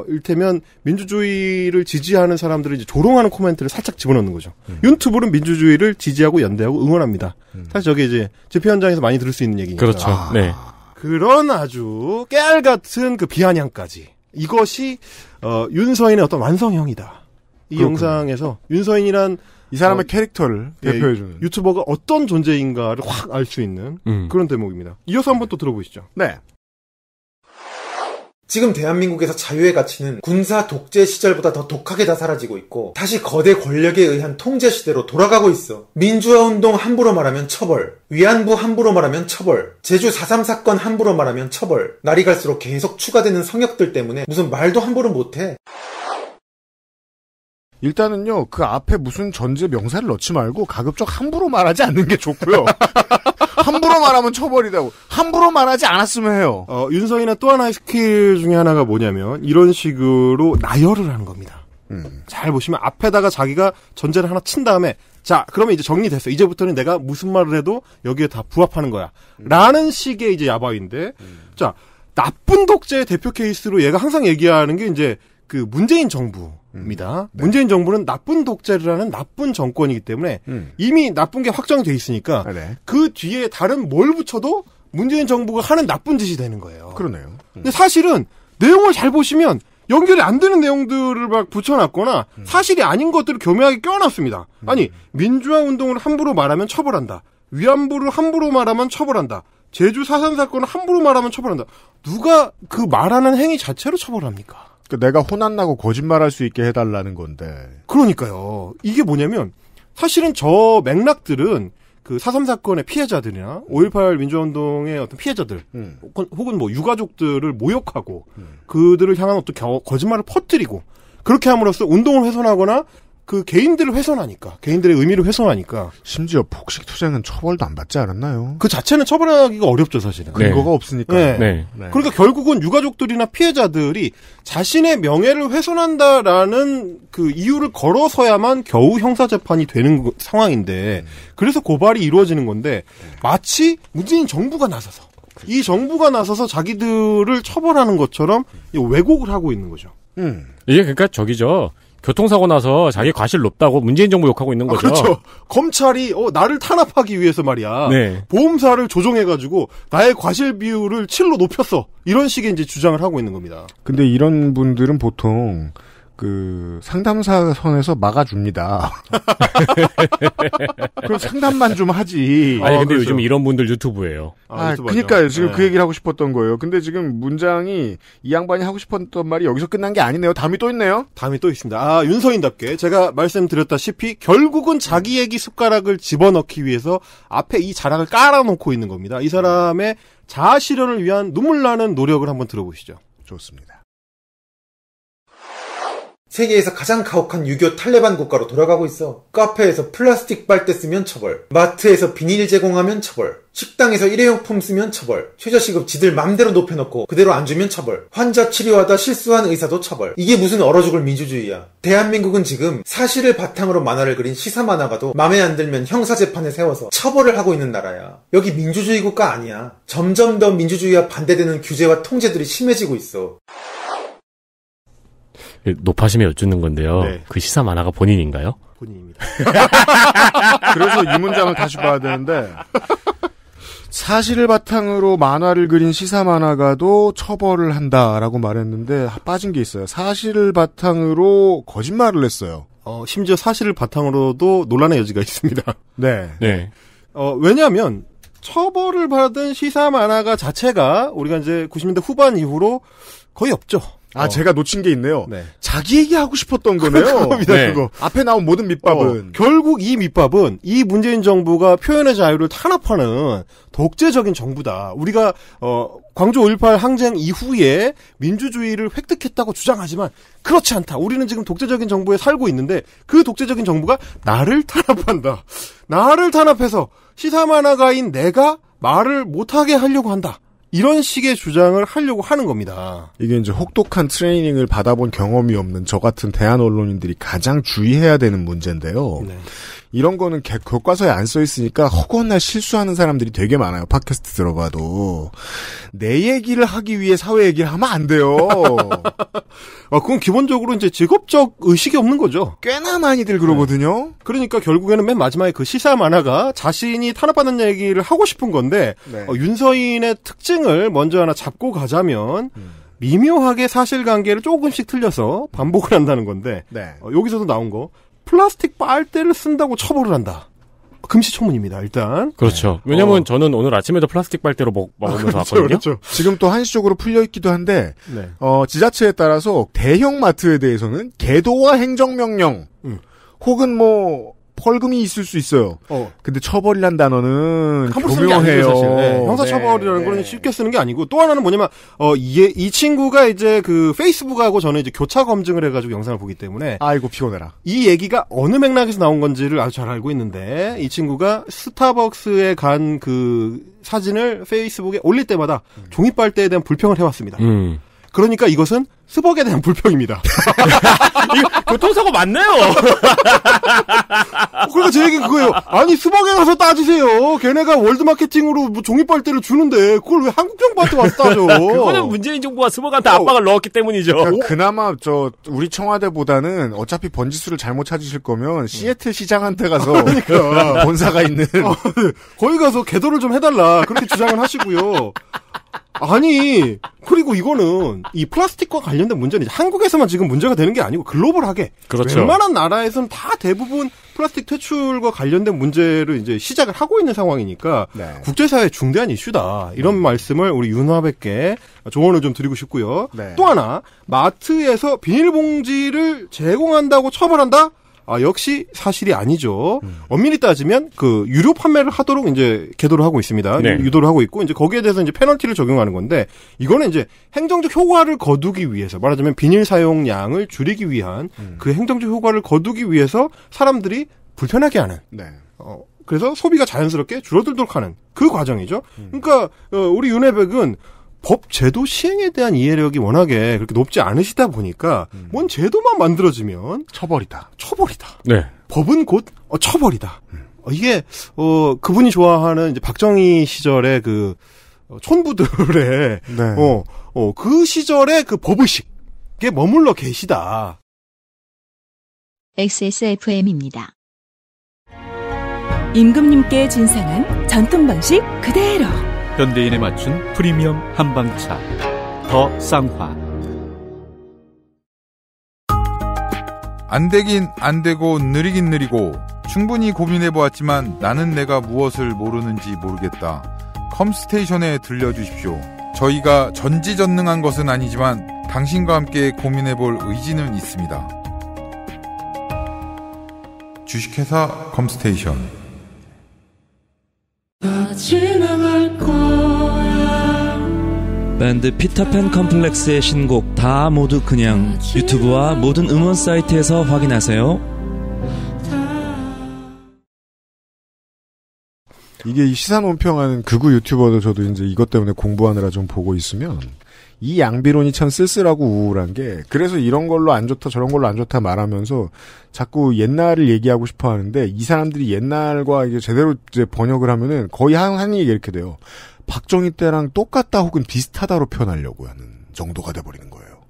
일테면 민주주의를 지지하는 사람들을 이제 조롱하는 코멘트를 살짝 집어넣는 거죠. 윤튜브는 민주주의를 지지하고 연대하고 응원합니다. 사실 저게 이제 집회 현장에서 많이 들을 수 있는 얘기니까.
그렇죠. 네.
그런 아주 깨알 같은 그 비아냥까지. 이것이, 윤서인의 어떤 완성형이다. 이
그렇군요.
영상에서 윤서인이란
이 사람의 캐릭터를 대표해주는
유튜버가 어떤 존재인가를 확 알 수 있는 그런 대목입니다. 이어서 한번 또 들어보시죠.
네.
지금 대한민국에서 자유의 가치는 군사 독재 시절보다 더 독하게 다 사라지고 있고 다시 거대 권력에 의한 통제 시대로 돌아가고 있어. 민주화 운동 함부로 말하면 처벌, 위안부 함부로 말하면 처벌, 제주 4.3 사건 함부로 말하면 처벌. 날이 갈수록 계속 추가되는 성역들 때문에 무슨 말도 함부로 못해.
일단은요, 그 앞에 무슨 전제 명사를 넣지 말고 가급적 함부로 말하지 않는 게 좋고요. 함부로 말하면 처벌이라고. 함부로 말하지 않았으면 해요.
윤서인의 또 하나의 스킬 중에 하나가 뭐냐면 이런 식으로 나열을 하는 겁니다. 잘 보시면 앞에다가 자기가 전제를 하나 친 다음에 자, 그러면 이제 정리됐어. 이제부터는 내가 무슨 말을 해도 여기에 다 부합하는 거야. 라는 식의 이제 야바인데 자, 나쁜 독재의 대표 케이스로 얘가 항상 얘기하는 게 이제 그 문재인 정부입니다. 네. 문재인 정부는 나쁜 독재를 하는 나쁜 정권이기 때문에 이미 나쁜 게 확정돼 있으니까
네.
그 뒤에 다른 뭘 붙여도 문재인 정부가 하는 나쁜 짓이 되는 거예요.
그러네요.
근데 사실은 내용을 잘 보시면 연결이 안 되는 내용들을 막 붙여놨거나 사실이 아닌 것들을 교묘하게 껴놨습니다. 아니 민주화 운동을 함부로 말하면 처벌한다. 위안부를 함부로 말하면 처벌한다. 제주 4.3 사건을 함부로 말하면 처벌한다. 누가 그 말하는 행위 자체로 처벌합니까?
내가 혼안 나고 거짓말할 수 있게 해달라는 건데.
그러니까요. 이게 뭐냐면 사실은 저 맥락들은 그 4.3 사건의 피해자들이나 5.18 민주화운동의 어떤 피해자들 혹은 뭐 유가족들을 모욕하고 그들을 향한 어떤 거짓말을 퍼뜨리고 그렇게 함으로써 운동을 훼손하거나 그 개인들을 훼손하니까 개인들의 의미를 훼손하니까
심지어 폭식 투쟁은 처벌도 안 받지 않았나요?
그 자체는 처벌하기가 어렵죠 사실은.
근거가 없으니까.
네.
네.
그러니까 결국은 유가족들이나 피해자들이 자신의 명예를 훼손한다라는 그 이유를 걸어서야만 겨우 형사재판이 되는 상황인데 그래서 고발이 이루어지는 건데 마치 문재인 정부가 나서서 이 정부가 나서서 자기들을 처벌하는 것처럼 왜곡을 하고 있는 거죠.
이게 그러니까 저기죠. 교통사고 나서 자기 과실 높다고 문재인 정부 욕하고 있는 거죠.
그렇죠. 검찰이 나를 탄압하기 위해서 말이야.
네.
보험사를 조정해가지고 나의 과실 비율을 7로 높였어. 이런 식의 이제 주장을 하고 있는 겁니다.
근데 이런 분들은 보통 상담사 선에서 막아줍니다. 그럼 상담만 좀 하지.
아니, 근데
그렇죠.
요즘 이런 분들 유튜브예요.
그니까요. 지금 그 얘기를 하고 싶었던 거예요. 근데 지금 문장이 이 양반이 하고 싶었던 말이 여기서 끝난 게 아니네요. 다음이 또 있네요.
다음이 또 있습니다. 윤서인답게 제가 말씀드렸다시피 결국은 자기 얘기 숟가락을 집어넣기 위해서 앞에 이 자락을 깔아놓고 있는 겁니다. 이 사람의 자아 실현을 위한 눈물 나는 노력을 한번 들어보시죠.
좋습니다.
세계에서 가장 가혹한 유교 탈레반 국가로 돌아가고 있어. 카페에서 플라스틱 빨대 쓰면 처벌, 마트에서 비닐 제공하면 처벌, 식당에서 일회용품 쓰면 처벌, 최저시급 지들 맘대로 높여놓고 그대로 안 주면 처벌, 환자 치료하다 실수한 의사도 처벌. 이게 무슨 얼어 죽을 민주주의야. 대한민국은 지금 사실을 바탕으로 만화를 그린 시사 만화가도 맘에 안 들면 형사재판에 세워서 처벌을 하고 있는 나라야. 여기 민주주의 국가 아니야. 점점 더 민주주의와 반대되는 규제와 통제들이 심해지고 있어.
높아심에 여쭙는 건데요.
네.
그 시사 만화가 본인인가요?
본인입니다.
그래서 이 문장을 다시 봐야 되는데 사실을 바탕으로 만화를 그린 시사 만화가도 처벌을 한다라고 말했는데 빠진 게 있어요. 사실을 바탕으로 거짓말을 했어요.
심지어 사실을 바탕으로도 논란의 여지가 있습니다.
네.
왜냐하면 처벌을 받은 시사 만화가 자체가 우리가 이제 90년대 후반 이후로 거의 없죠.
제가 놓친 게 있네요.
네.
자기 얘기하고 싶었던 거네요.
그겁니다,
네.
그거.
앞에 나온 모든 밑밥은.
결국 이 밑밥은 이 문재인 정부가 표현의 자유를 탄압하는 독재적인 정부다. 우리가 광주 5.18 항쟁 이후에 민주주의를 획득했다고 주장하지만 그렇지 않다. 우리는 지금 독재적인 정부에 살고 있는데 그 독재적인 정부가 나를 탄압한다. 나를 탄압해서 시사만화가인 내가 말을 못하게 하려고 한다. 이런 식의 주장을 하려고 하는 겁니다.
이게 이제 혹독한 트레이닝을 받아본 경험이 없는 저 같은 대한 언론인들이 가장 주의해야 되는 문제인데요.
네.
이런 거는 교과서에 안 써 있으니까 허구한 실수하는 사람들이 되게 많아요. 팟캐스트 들어가도. 내 얘기를 하기 위해 사회 얘기를 하면 안 돼요.
그건 기본적으로 이제 직업적 의식이 없는 거죠.
꽤나 많이들 그러거든요.
네. 그러니까 결국에는 맨 마지막에 그 시사 만화가 자신이 탄압받는 얘기를 하고 싶은 건데
네.
윤서인의 특징을 먼저 하나 잡고 가자면 미묘하게 사실관계를 조금씩 틀려서 반복을 한다는 건데
네.
여기서도 나온 거 플라스틱 빨대를 쓴다고 처벌을 한다. 금시초문입니다. 일단.
그렇죠. 왜냐면 저는 오늘 아침에도 플라스틱 빨대로 먹으면서 왔거든요.
그렇죠. 지금 또 한시적으로 풀려있기도 한데
네.
지자체에 따라서 대형 마트에 대해서는 계도와 행정명령 혹은 벌금이 있을 수 있어요. 근데 처벌이란 단어는 교묘해요.
사실. 네. 형사처벌이라는 거는 쉽게 쓰는 게 아니고 또 하나는 뭐냐면 이 친구가 이제 그 페이스북하고 저는 이제 교차 검증을 해가지고 영상을 보기 때문에
아이고 피곤해라.
이 얘기가 어느 맥락에서 나온 건지를 아주 잘 알고 있는데 이 친구가 스타벅스에 간 그 사진을 페이스북에 올릴 때마다 종이빨대에 대한 불평을 해왔습니다. 그러니까 이것은 스벅에 대한 불평입니다.
이거 교통사고 맞네요.
그러니까 제 얘기는 그거예요. 아니 스벅에 가서 따지세요. 걔네가 월드마케팅으로 뭐 종이빨대를 주는데 그걸 왜 한국 정부한테 와서 따져.
그거는 문재인 정부가 스벅한테 압박을 넣었기 때문이죠.
그러니까 그나마 우리 청와대보다는 어차피 번지수를 잘못 찾으실 거면 시애틀 시장한테 가서
그러니까.
본사가 있는
거기 가서 계도를 좀 해달라 그렇게 주장을 하시고요. 아니 그리고 이거는 이 플라스틱과 관련된 문제는 한국에서만 지금 문제가 되는 게 아니고 글로벌하게
그렇죠.
웬만한 나라에서는 다 대부분 플라스틱 퇴출과 관련된 문제를 이제 시작을 하고 있는 상황이니까
네.
국제사회의 중대한 이슈다 이런 말씀을 우리 윤화백께 조언을 좀 드리고 싶고요.
네.
또 하나 마트에서 비닐봉지를 제공한다고 처벌한다? 역시 사실이 아니죠. 엄밀히 따지면 그 유료 판매를 하도록 이제 계도를 하고 있습니다.
네.
유도를 하고 있고 이제 거기에 대해서 이제 페널티를 적용하는 건데 이거는 이제 행정적 효과를 거두기 위해서 말하자면 비닐 사용량을 줄이기 위한 그 행정적 효과를 거두기 위해서 사람들이 불편하게 하는.
네.
그래서 소비가 자연스럽게 줄어들도록 하는 그 과정이죠. 그러니까 우리 윤회백은 법 제도 시행에 대한 이해력이 워낙에 그렇게 높지 않으시다 보니까 뭔 제도만 만들어지면
처벌이다.
네.
법은 곧 처벌이다. 이게 그분이 좋아하는 이제 박정희 시절의 그 촌부들의
네.
그 시절의 그 법의식에 머물러 계시다.
XSFM입니다.
임금님께 진상한 전통 방식 그대로.
현대인에 맞춘 프리미엄 한방차 더 쌍화.
안 되긴 안 되고 느리긴 느리고 충분히 고민해보았지만 나는 내가 무엇을 모르는지 모르겠다. 컴스테이션에 들려주십시오. 저희가 전지전능한 것은 아니지만 당신과 함께 고민해볼 의지는 있습니다. 주식회사 컴스테이션.
밴드 피터팬 컴플렉스의 신곡 다 모두 그냥 유튜브와 모든 음원 사이트에서 확인하세요.
이게 이 시사 논평하는 극우 유튜버도 저도 이제 이것 때문에 공부하느라 좀 보고 있으면 이 양비론이 참 쓸쓸하고 우울한 게 그래서 이런 걸로 안 좋다 저런 걸로 안 좋다 말하면서 자꾸 옛날을 얘기하고 싶어 하는데 이 사람들이 옛날과 이게 제대로 이제 번역을 하면은 거의 한 얘기 이렇게 돼요. 박정희 때랑 똑같다 혹은 비슷하다로 표현하려고 하는 정도가 돼버리는 거예요.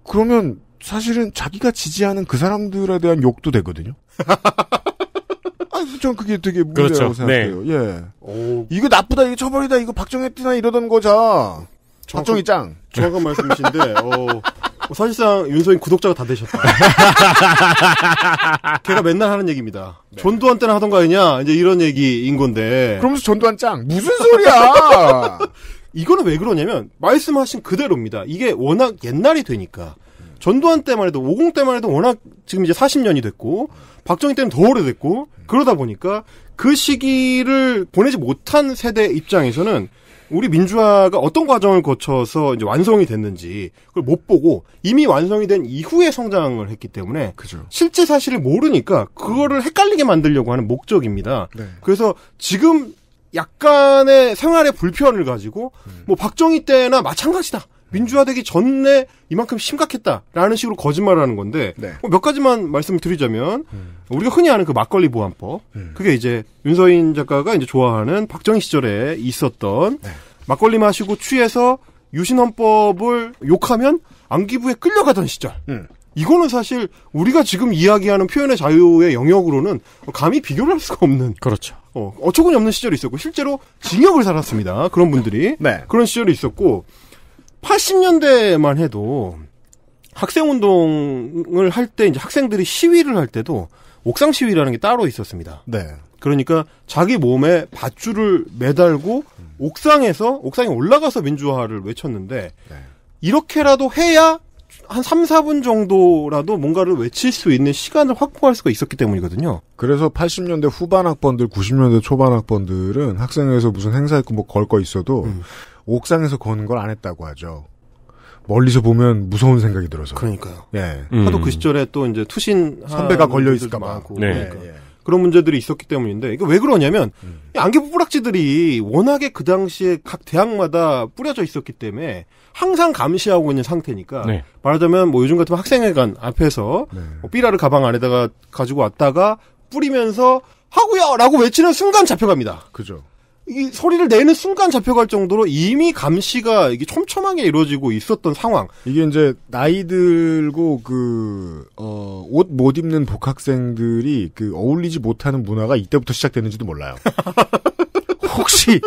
그러면 사실은 자기가 지지하는 그 사람들에 대한 욕도 되거든요. 전 그게 되게 문제라고
그렇죠.
생각해요.
네.
예. 이거 나쁘다, 이거 처벌이다, 이거 박정희 때나 이러던 거자. 박정희 짱.
정확한 말씀이신데, 사실상 윤소인 구독자가 다 되셨다. 걔가 맨날 하는 얘기입니다. 네. 전두환 때나 하던 거 아니냐? 이제 이런 얘기인 건데.
그러면서 전두환 짱. 무슨 소리야!
이거는 왜 그러냐면, 말씀하신 그대로입니다. 이게 워낙 옛날이 되니까. 전두환 때만 해도, 50 때만 해도 워낙 지금 이제 40년이 됐고, 박정희 때는 더 오래됐고, 그러다 보니까 그 시기를 보내지 못한 세대 입장에서는 우리 민주화가 어떤 과정을 거쳐서 이제 완성이 됐는지 그걸 못 보고 이미 완성이 된 이후에 성장을 했기 때문에
그죠.
실제 사실을 모르니까 그거를 헷갈리게 만들려고 하는 목적입니다.
네.
그래서 지금 약간의 생활의 불편을 가지고 뭐 박정희 때나 마찬가지다. 민주화되기 전에 이만큼 심각했다라는 식으로 거짓말을 하는 건데
네.
몇 가지만 말씀을 드리자면 우리가 흔히 아는 그 막걸리 보안법 그게 이제 윤서인 작가가 이제 좋아하는 박정희 시절에 있었던
네.
막걸리 마시고 취해서 유신헌법을 욕하면 안기부에 끌려가던 시절 이거는 사실 우리가 지금 이야기하는 표현의 자유의 영역으로는 감히 비교를 할 수가 없는
그렇죠.
어처구니 없는 시절이 있었고 실제로 징역을 살았습니다. 그런 분들이
네.
그런 시절이 있었고 80년대만 해도 학생운동을 할 때 이제 학생들이 시위를 할 때도 옥상 시위라는 게 따로 있었습니다.
네.
그러니까 자기 몸에 밧줄을 매달고 옥상에 올라가서 민주화를 외쳤는데
네.
이렇게라도 해야 한 3, 4분 정도라도 뭔가를 외칠 수 있는 시간을 확보할 수가 있었기 때문이거든요.
그래서 80년대 후반 학번들, 90년대 초반 학번들은 학생회에서 무슨 행사 있고 뭐 걸 거 있어도 옥상에서 거는 걸 안 했다고 하죠. 멀리서 보면 무서운 생각이 들어서.
그러니까요.
예.
하도 그 시절에 또 이제 투신
선배가 걸려 있을까봐.
네.
그러니까. 그런 문제들이 있었기 때문인데 이게 왜 그러냐면 안개부 뿌락지들이 워낙에 그 당시에 각 대학마다 뿌려져 있었기 때문에 항상 감시하고 있는 상태니까
네.
말하자면 뭐 요즘 같으면 학생회관 앞에서 뭐 삐라를 가방 안에다가 가지고 왔다가 뿌리면서 하고요라고 외치는 순간 잡혀갑니다.
그죠.
이 소리를 내는 순간 잡혀갈 정도로 이미 감시가 이게 촘촘하게 이루어지고 있었던 상황.
이게 이제 나이 들고 옷 못 입는 복학생들이 어울리지 못하는 문화가 이때부터 시작됐는지도 몰라요. 혹시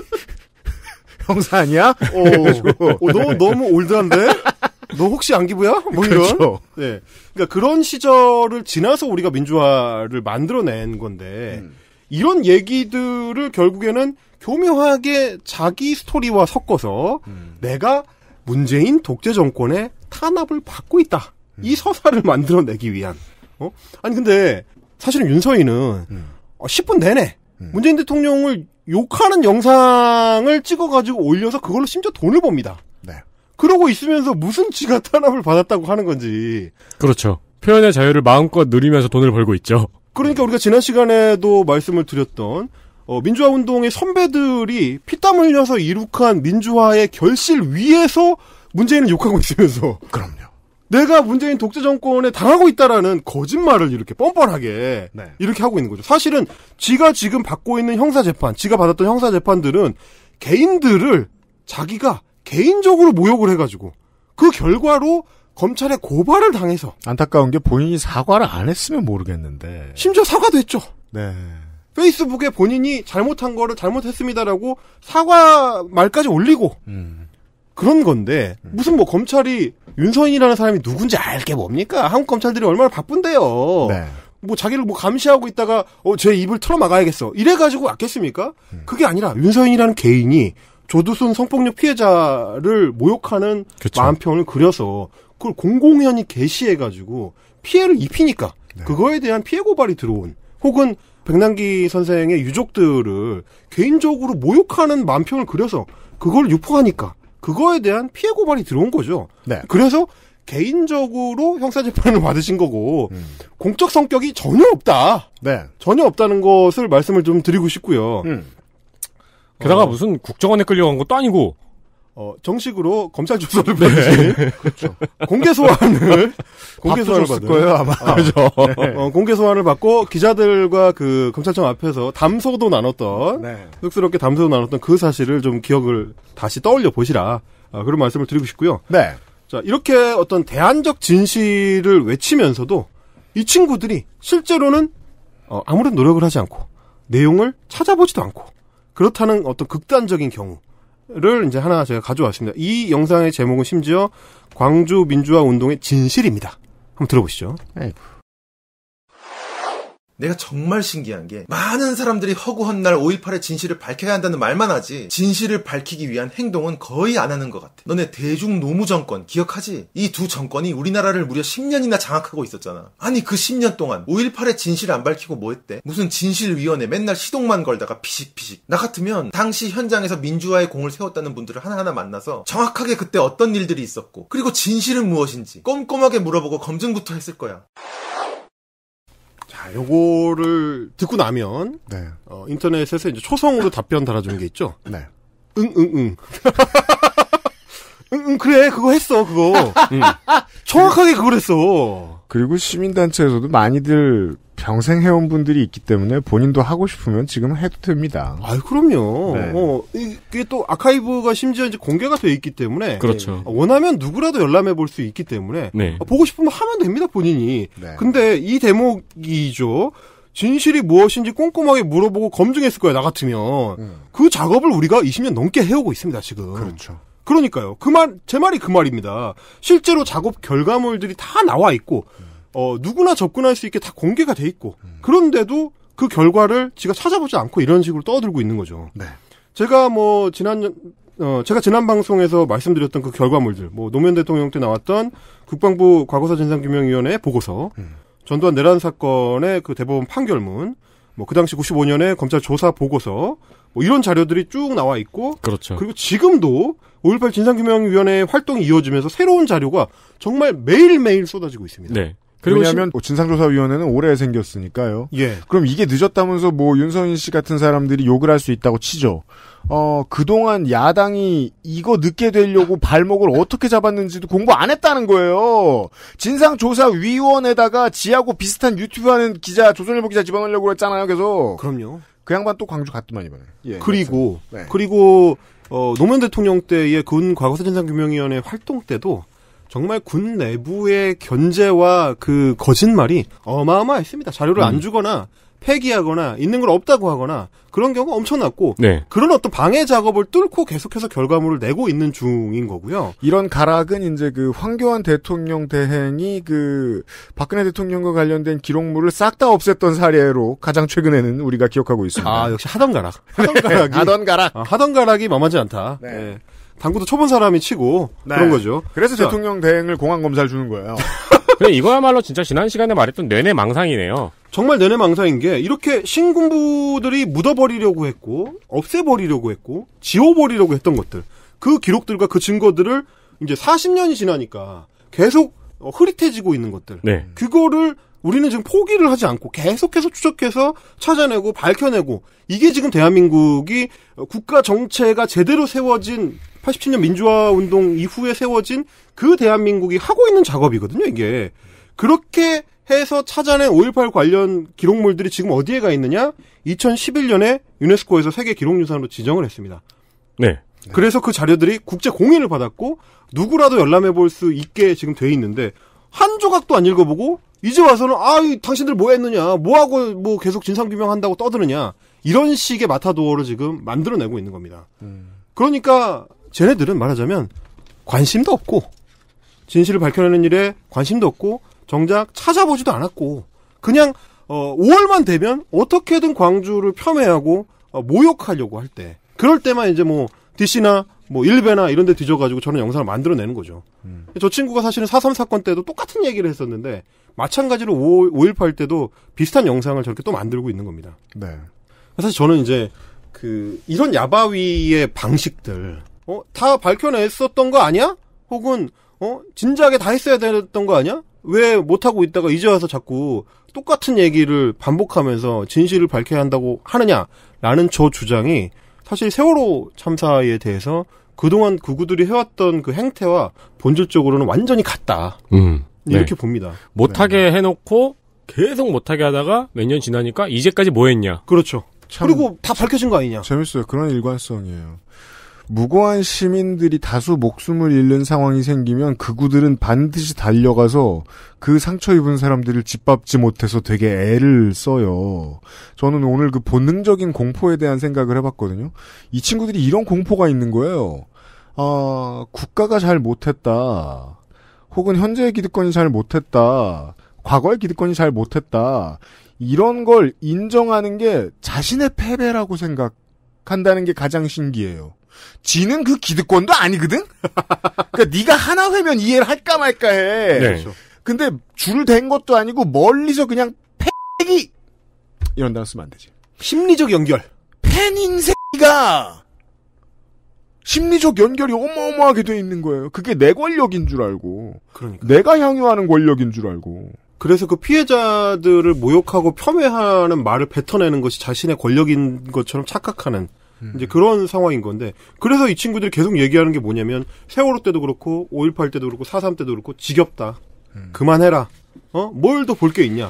형사 아니야?
너무 올드한데? 너 혹시 안기부야? 뭐 이런.
그렇죠.
네. 그러니까 그런 시절을 지나서 우리가 민주화를 만들어낸 건데 이런 얘기들을 결국에는 교묘하게 자기 스토리와 섞어서 내가 문재인 독재 정권의 탄압을 받고 있다. 이 서사를 만들어내기 위한. 아니 근데 사실은 윤서인은 10분 내내 문재인 대통령을 욕하는 영상을 찍어가지고 올려서 그걸로 심지어 돈을 법니다.
네.
그러고 있으면서 무슨 지가 탄압을 받았다고 하는 건지.
그렇죠. 표현의 자유를 마음껏 누리면서 돈을 벌고 있죠.
그러니까 우리가 지난 시간에도 말씀을 드렸던 민주화 운동의 선배들이 피땀 흘려서 이룩한 민주화의 결실 위에서 문재인을 욕하고 있으면서
그럼요.
내가 문재인 독재 정권에 당하고 있다라는 거짓말을 이렇게 뻔뻔하게 이렇게 하고 있는 거죠. 사실은 지가 지금 받고 있는 형사재판, 지가 받았던 형사재판들은 개인들을 자기가 개인적으로 모욕을 해가지고 그 결과로 검찰에 고발을 당해서
안타까운 게 본인이 사과를 안 했으면 모르겠는데
심지어 사과도 했죠.
네.
페이스북에 본인이 잘못한 거를 잘못했습니다라고 사과 말까지 올리고 그런 건데 무슨 뭐 검찰이 윤서인이라는 사람이 누군지 알게 뭡니까? 한국 검찰들이 얼마나 바쁜데요.
네.
뭐 자기를 뭐 감시하고 있다가 제 입을 틀어막아야겠어. 이래가지고 왔겠습니까? 그게 아니라 윤서인이라는 개인이 조두순 성폭력 피해자를 모욕하는 그쵸. 마음편을 그려서 그걸 공공연히 게시해가지고 피해를 입히니까 네. 그거에 대한 피해 고발이 들어온 혹은 백남기 선생의 유족들을 개인적으로 모욕하는 마음편을 그려서 그걸 유포하니까 그거에 대한 피해 고발이 들어온 거죠.
네.
그래서 개인적으로 형사재판을 받으신 거고 공적 성격이 전혀 없다.
네.
전혀 없다는 것을 말씀을 좀 드리고 싶고요.
게다가 무슨 국정원에 끌려간 것도 아니고
정식으로 검찰 조사를 받으신 그렇죠. 공개 소환을 받을
거예요 아마.
그렇죠.
네. 공개 소환을 받고 기자들과 그 검찰청 앞에서 담소도 나눴던
네.
쑥스럽게 담소도 나눴던 그 사실을 좀 기억을 다시 떠올려 보시라. 그런 말씀을 드리고 싶고요.
네.
자, 이렇게 어떤 대안적 진실을 외치면서도 이 친구들이 실제로는 아무런 노력을 하지 않고 내용을 찾아보지도 않고 그렇다는 어떤 극단적인 경우를 이제 하나 제가 가져왔습니다. 이 영상의 제목은 심지어 광주 민주화 운동의 진실입니다. 한번 들어보시죠.
에이구.
내가 정말 신기한 게 많은 사람들이 허구한 날 5.18의 진실을 밝혀야 한다는 말만 하지 진실을 밝히기 위한 행동은 거의 안 하는 것 같아. 너네 대중 노무 정권 기억하지? 이 두 정권이 우리나라를 무려 10년이나 장악하고 있었잖아. 아니 그 10년 동안 5.18의 진실을 안 밝히고 뭐 했대? 무슨 진실위원회 맨날 시동만 걸다가 피식피식. 나 같으면 당시 현장에서 민주화의 공을 세웠다는 분들을 하나하나 만나서 정확하게 그때 어떤 일들이 있었고 그리고 진실은 무엇인지 꼼꼼하게 물어보고 검증부터 했을 거야.
자, 요거를 듣고 나면
네.
인터넷에서 이제 초성으로 답변 달아주는 게 있죠.
네.
응. 그래 그거 했어 그거. 정확하게 그걸 했어.
그리고 시민단체에서도 많이들 평생 해온 분들이 있기 때문에 본인도 하고 싶으면 지금 해도 됩니다.
아, 그럼요.
네.
이게 또 아카이브가 심지어 이제 공개가 돼 있기 때문에
그렇죠.
원하면 누구라도 열람해 볼 수 있기 때문에
네.
보고 싶으면 하면 됩니다 본인이.
네.
근데 이 대목이죠. 진실이 무엇인지 꼼꼼하게 물어보고 검증했을 거야 나 같으면. 그 작업을 우리가 20년 넘게 해오고 있습니다 지금.
그렇죠.
그러니까요. 제 말이 그 말입니다. 실제로 작업 결과물들이 다 나와 있고, 누구나 접근할 수 있게 다 공개가 돼 있고, 그런데도 그 결과를 지가 찾아보지 않고 이런 식으로 떠들고 있는 거죠.
네.
제가 제가 지난 방송에서 말씀드렸던 그 결과물들, 노무현 대통령 때 나왔던 국방부 과거사 진상규명위원회 보고서, 전두환 내란 사건의 그 대법원 판결문, 그 당시 95년에 검찰 조사 보고서, 이런 자료들이 쭉 나와 있고,
그렇죠.
그리고 지금도 5.18 진상규명위원회의 활동이 이어지면서 새로운 자료가 정말 매일매일 쏟아지고 있습니다.
네. 왜냐하면 진상조사위원회는 올해 생겼으니까요.
예.
그럼 이게 늦었다면서 윤서인 씨 같은 사람들이 욕을 할 수 있다고 치죠. 그동안 야당이 이거 늦게 되려고 발목을 어떻게 잡았는지도 공부 안 했다는 거예요. 진상조사위원회에다가 지하고 비슷한 유튜브 하는 기자, 조선일보 기자 집어넣으려고 했잖아요, 계속.
그럼요.
그 양반 또 광주 갔더만, 이번에. 예,
그리고,
네.
노무현 대통령 때의 군 과거사 진상규명위원회 활동 때도 정말 군 내부의 견제와 그 거짓말이 어마어마했습니다. 자료를 안 주거나 폐기하거나 있는 걸 없다고 하거나 그런 경우가 엄청났고
네.
그런 어떤 방해 작업을 뚫고 계속해서 결과물을 내고 있는 중인 거고요.
이런 가락은 이제 그 황교안 대통령 대행이 그 박근혜 대통령과 관련된 기록물을 싹 다 없앴던 사례로 가장 최근에는 우리가 기억하고 있습니다.
아, 역시 하던 가락.
하던 가락이
만만치 않다.
네.
네. 당구도 쳐본 사람이 치고
네.
그런 거죠.
그래서 대통령 대행을 공안 검사를 주는 거예요.
그래, 이거야말로 진짜 지난 시간에 말했던 내내 망상이네요.
정말 내내 망상인 게 이렇게 신군부들이 묻어버리려고 했고 없애버리려고 했고 지워버리려고 했던 것들 그 기록들과 그 증거들을 이제 40년이 지나니까 계속 흐릿해지고 있는 것들
네.
그거를 우리는 지금 포기를 하지 않고 계속해서 추적해서 찾아내고 밝혀내고 이게 지금 대한민국이 국가 정체가 제대로 세워진 87년 민주화 운동 이후에 세워진 그 대한민국이 하고 있는 작업이거든요, 이게. 그렇게 해서 찾아낸 5.18 관련 기록물들이 지금 어디에 가 있느냐? 2011년에 유네스코에서 세계 기록유산으로 지정을 했습니다.
네.
그래서 그 자료들이 국제 공인을 받았고 누구라도 열람해 볼 수 있게 지금 돼 있는데 한 조각도 안 읽어보고 이제 와서는 당신들 뭐 했느냐? 뭐하고 계속 진상규명한다고 떠드느냐? 이런 식의 마타도어를 지금 만들어내고 있는 겁니다. 그러니까 쟤네들은 말하자면 관심도 없고 진실을 밝혀내는 일에 관심도 없고 정작 찾아보지도 않았고 그냥 5월만 되면 어떻게든 광주를 폄훼하고 모욕하려고 할 때 그럴 때만 이제 뭐 DC나 뭐 일베나 이런 데 뒤져가지고 저는 영상을 만들어내는 거죠. 저 친구가 사실은 4.3 사건 때도 똑같은 얘기를 했었는데 마찬가지로 5.18 때도 비슷한 영상을 저렇게 또 만들고 있는 겁니다.
네.
사실 저는 이제 이런 야바위의 방식들 다 밝혀냈었던 거 아니야? 혹은 진작에 다 했어야 됐던 거 아니야? 왜 못하고 있다가 이제 와서 자꾸 똑같은 얘기를 반복하면서 진실을 밝혀야 한다고 하느냐라는 저 주장이 사실 세월호 참사에 대해서 그동안 구구들이 해왔던 그 행태와 본질적으로는 완전히 같다. 이렇게
네.
봅니다.
못하게 해놓고 계속 못하게 하다가 몇 년 지나니까 이제까지 뭐 했냐.
그렇죠. 그리고 다 밝혀진 거 아니냐.
재밌어요. 그런 일관성이에요. 무고한 시민들이 다수 목숨을 잃는 상황이 생기면 극우들은 반드시 달려가서 그 상처 입은 사람들을 짓밟지 못해서 되게 애를 써요. 저는 오늘 그 본능적인 공포에 대한 생각을 해봤거든요. 이 친구들이 이런 공포가 있는 거예요. 국가가 잘 못했다. 혹은 현재의 기득권이 잘 못했다. 과거의 기득권이 잘 못했다. 이런 걸 인정하는 게 자신의 패배라고 생각한다는 게 가장 신기해요. 지는 그 기득권도 아니거든? 그러니까 네가 하나 회면 이해를 할까 말까 해.
네.
근데 줄 댄 것도 아니고 멀리서 그냥 패기 이런 단어 쓰면 안 되지.
심리적 연결.
팬인 새끼가 심리적 연결이 어마어마하게 돼 있는 거예요. 그게 내 권력인 줄 알고.
그러니까.
내가 향유하는 권력인 줄 알고.
그래서 그 피해자들을 모욕하고 폄훼하는 말을 뱉어내는 것이 자신의 권력인 것처럼 착각하는 이제 그런 상황인 건데 그래서 이 친구들이 계속 얘기하는 게 뭐냐면 세월호 때도 그렇고 5.18 때도 그렇고 4.3 때도 그렇고 지겹다. 그만해라. 뭘 더 볼 게 있냐.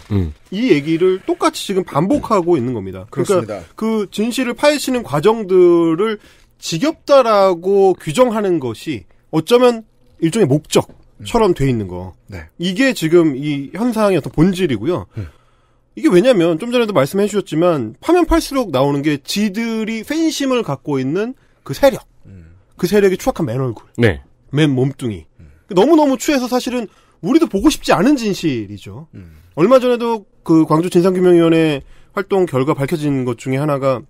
이 얘기를 똑같이 지금 반복하고 있는 겁니다.
그렇습니다.
그러니까 그 진실을 파헤치는 과정들을 지겹다라고 규정하는 것이 어쩌면 일종의 목적처럼 돼 있는 거.
네.
이게 지금 이 현상의 어떤 본질이고요. 이게 왜냐면 좀 전에도 말씀해 주셨지만 파면 팔수록 나오는 게 지들이 팬심을 갖고 있는 그 세력. 그 세력의 추악한 맨 얼굴.
네.
맨 몸뚱이. 너무너무 추해서 사실은 우리도 보고 싶지 않은 진실이죠. 얼마 전에도 그 광주 진상규명위원회 활동 결과 밝혀진 것 중에 하나가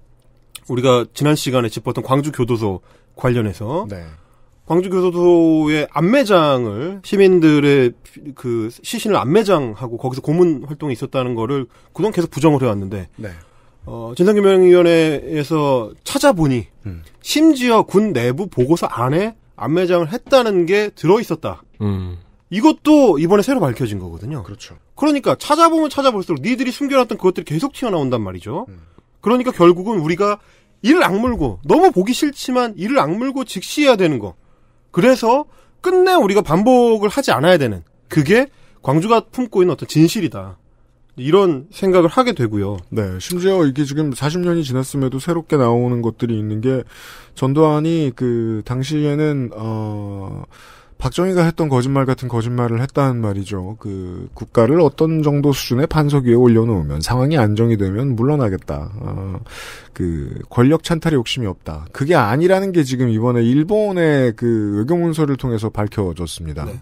우리가 지난 시간에 짚었던 광주 교도소 관련해서
네.
광주 교도소의 안매장을 시민들의 그 시신을 안매장하고 거기서 고문 활동이 있었다는 거를 그동안 계속 부정을 해왔는데
네.
진상규명위원회에서 찾아보니 심지어 군 내부 보고서 안에 안매장을 했다는 게 들어있었다. 이것도 이번에 새로 밝혀진 거거든요.
그렇죠.
그러니까 찾아보면 찾아볼수록 니들이 숨겨놨던 그것들이 계속 튀어나온단 말이죠. 그러니까 결국은 우리가 이를 악물고 너무 보기 싫지만 이를 악물고 직시해야 되는 거. 그래서 끝내 우리가 반복을 하지 않아야 되는 그게 광주가 품고 있는 어떤 진실이다. 이런 생각을 하게 되고요.
네, 심지어 이게 지금 40년이 지났음에도 새롭게 나오는 것들이 있는 게 전두환이 그 당시에는 박정희가 했던 거짓말 같은 거짓말을 했다는 말이죠. 그 국가를 어떤 정도 수준의 판석 위에 올려놓으면 상황이 안정이 되면 물러나겠다. 그 권력 찬탈의 욕심이 없다. 그게 아니라는 게 지금 이번에 일본의 그 외교문서를 통해서 밝혀졌습니다.
네.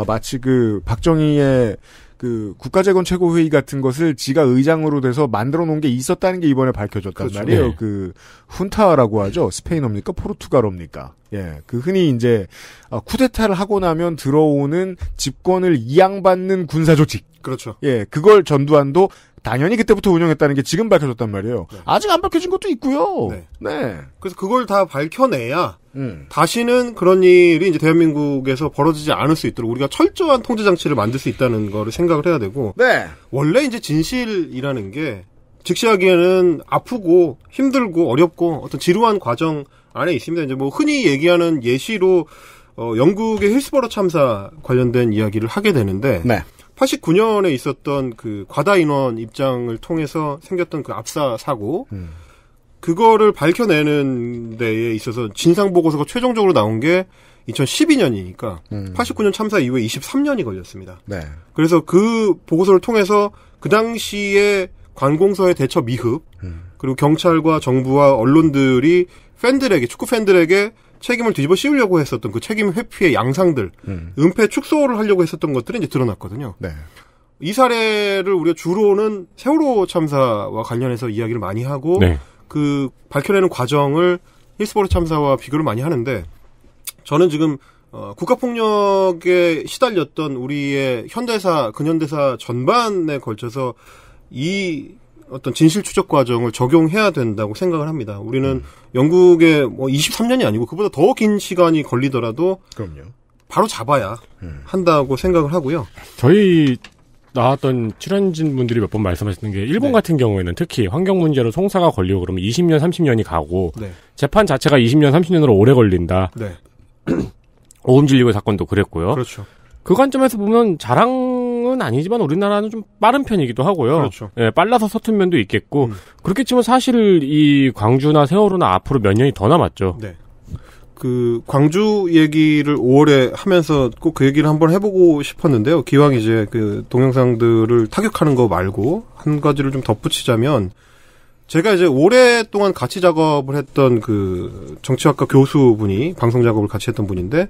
마치 그 박정희의 그 국가재건 최고회의 같은 것을 지가 의장으로 돼서 만들어 놓은 게 있었다는 게 이번에 밝혀졌단
그렇죠.
말이에요.
네.
그 훈타라고 하죠. 스페인어입니까? 포르투갈어입니까? 예. 그 흔히 이제 쿠데타를 하고 나면 들어오는 집권을 이양받는 군사 조직.
그렇죠.
예. 그걸 전두환도 당연히 그때부터 운영했다는 게 지금 밝혀졌단 말이에요.
네.
아직 안 밝혀진 것도 있고요.
네.
네.
그래서 그걸 다 밝혀내야 다시는 그런 일이 이제 대한민국에서 벌어지지 않을 수 있도록 우리가 철저한 통제 장치를 만들 수 있다는 거를 생각을 해야 되고
네.
원래 이제 진실이라는 게 직시하기에는 아프고 힘들고 어렵고 어떤 지루한 과정 안에 있습니다. 이제 뭐 흔히 얘기하는 예시로 영국의 힐스버러 참사 관련된 이야기를 하게 되는데
네.
89년에 있었던 그 과다 인원 입장을 통해서 생겼던 그 압사 사고 그거를 밝혀내는 데에 있어서 진상보고서가 최종적으로 나온 게 2012년이니까 89년 참사 이후에 23년이 걸렸습니다.
네.
그래서 그 보고서를 통해서 그 당시에 관공서의 대처 미흡 그리고 경찰과 정부와 언론들이 팬들에게 축구 팬들에게 책임을 뒤집어 씌우려고 했었던 그 책임 회피의 양상들, 은폐 축소를 하려고 했었던 것들이 이제 드러났거든요.
네.
이 사례를 우리가 주로는 세월호 참사와 관련해서 이야기를 많이 하고
네.
그 밝혀내는 과정을 힐스버로 참사와 비교를 많이 하는데 저는 지금 국가폭력에 시달렸던 우리의 현대사, 근현대사 전반에 걸쳐서 이 어떤 진실 추적 과정을 적용해야 된다고 생각을 합니다. 우리는 영국에 뭐 23년이 아니고 그보다 더 긴 시간이 걸리더라도
그럼요.
바로 잡아야 한다고 생각을 하고요.
저희 나왔던 출연진 분들이 몇 번 말씀하셨던 게 일본 같은 경우에는 특히 환경 문제로 송사가 걸리고 그러면 20년, 30년이 가고 재판 자체가 20년, 30년으로 오래 걸린다. 오음진리고 사건도 그랬고요.
그렇죠.
그 관점에서 보면 자랑은 아니지만 우리나라는 좀 빠른 편이기도 하고요.
그렇죠.
예, 빨라서 서툰 면도 있겠고 그렇겠지만 사실 이 광주나 세월호나 앞으로 몇 년이 더 남았죠.
네. 그 광주 얘기를 5월에 하면서 꼭 그 얘기를 한번 해보고 싶었는데요. 기왕 이제 그 동영상들을 타격하는 거 말고 한 가지를 좀 덧붙이자면 제가 이제 오랫동안 같이 작업을 했던 그 정치학과 교수분이 방송 작업을 같이 했던 분인데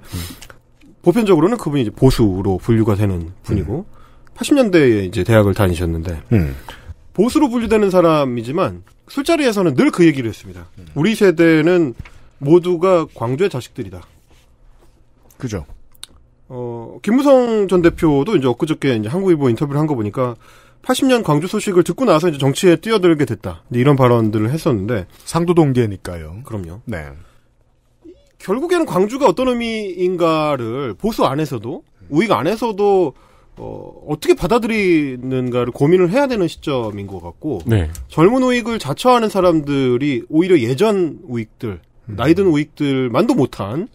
보편적으로는 그분이 이제 보수로 분류가 되는 분이고 80년대에 이제 대학을 다니셨는데 보수로 분류되는 사람이지만 술자리에서는 늘 그 얘기를 했습니다. 우리 세대는 모두가 광주의 자식들이다.
그죠.
김무성 전 대표도 이제 엊그저께 이제 한국일보 인터뷰를 한 거 보니까 80년 광주 소식을 듣고 나서 이제 정치에 뛰어들게 됐다. 이런 발언들을 했었는데.
상도동계니까요.
그럼요.
네.
결국에는 광주가 어떤 의미인가를 보수 안에서도, 우익 안에서도, 어떻게 받아들이는가를 고민을 해야 되는 시점인 것 같고.
네.
젊은 우익을 자처하는 사람들이 오히려 예전 우익들, 나이든 우익들만도 못한.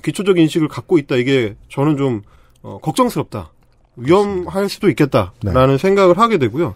기초적 인식을 갖고 있다. 이게 저는 좀, 걱정스럽다. 위험할 수도 있겠다라는 생각을 하게 되고요.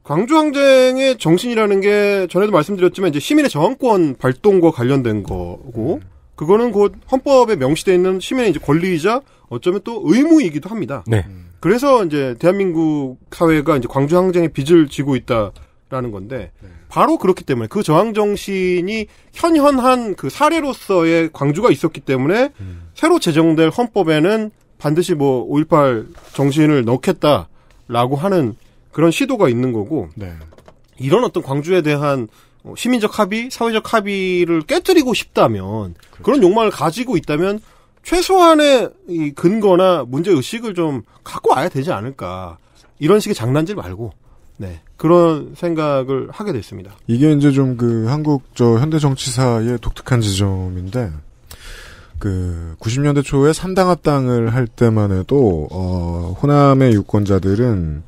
광주 항쟁의 정신이라는 게 전에도 말씀드렸지만 이제 시민의 저항권 발동과 관련된 거고 그거는 곧 헌법에 명시되어 있는 시민의 이제 권리이자 어쩌면 또 의무이기도 합니다.
네.
그래서 이제 대한민국 사회가 이제 광주 항쟁의 빚을 지고 있다라는 건데 바로 그렇기 때문에 그 저항 정신이 현현한 그 사례로서의 광주가 있었기 때문에 새로 제정될 헌법에는 반드시 뭐 5.18 정신을 넣겠다라고 하는 그런 시도가 있는 거고 이런 어떤 광주에 대한 시민적 합의, 사회적 합의를 깨뜨리고 싶다면 그런 욕망을 가지고 있다면 최소한의 이 근거나 문제의식을 좀 갖고 와야 되지 않을까. 이런 식의 장난질 말고 그런 생각을 하게 됐습니다.
이게 이제 좀 그 한국 현대 정치사의 독특한 지점인데 그 90년대 초에 3당 합당을 할 때만 해도 호남의 유권자들은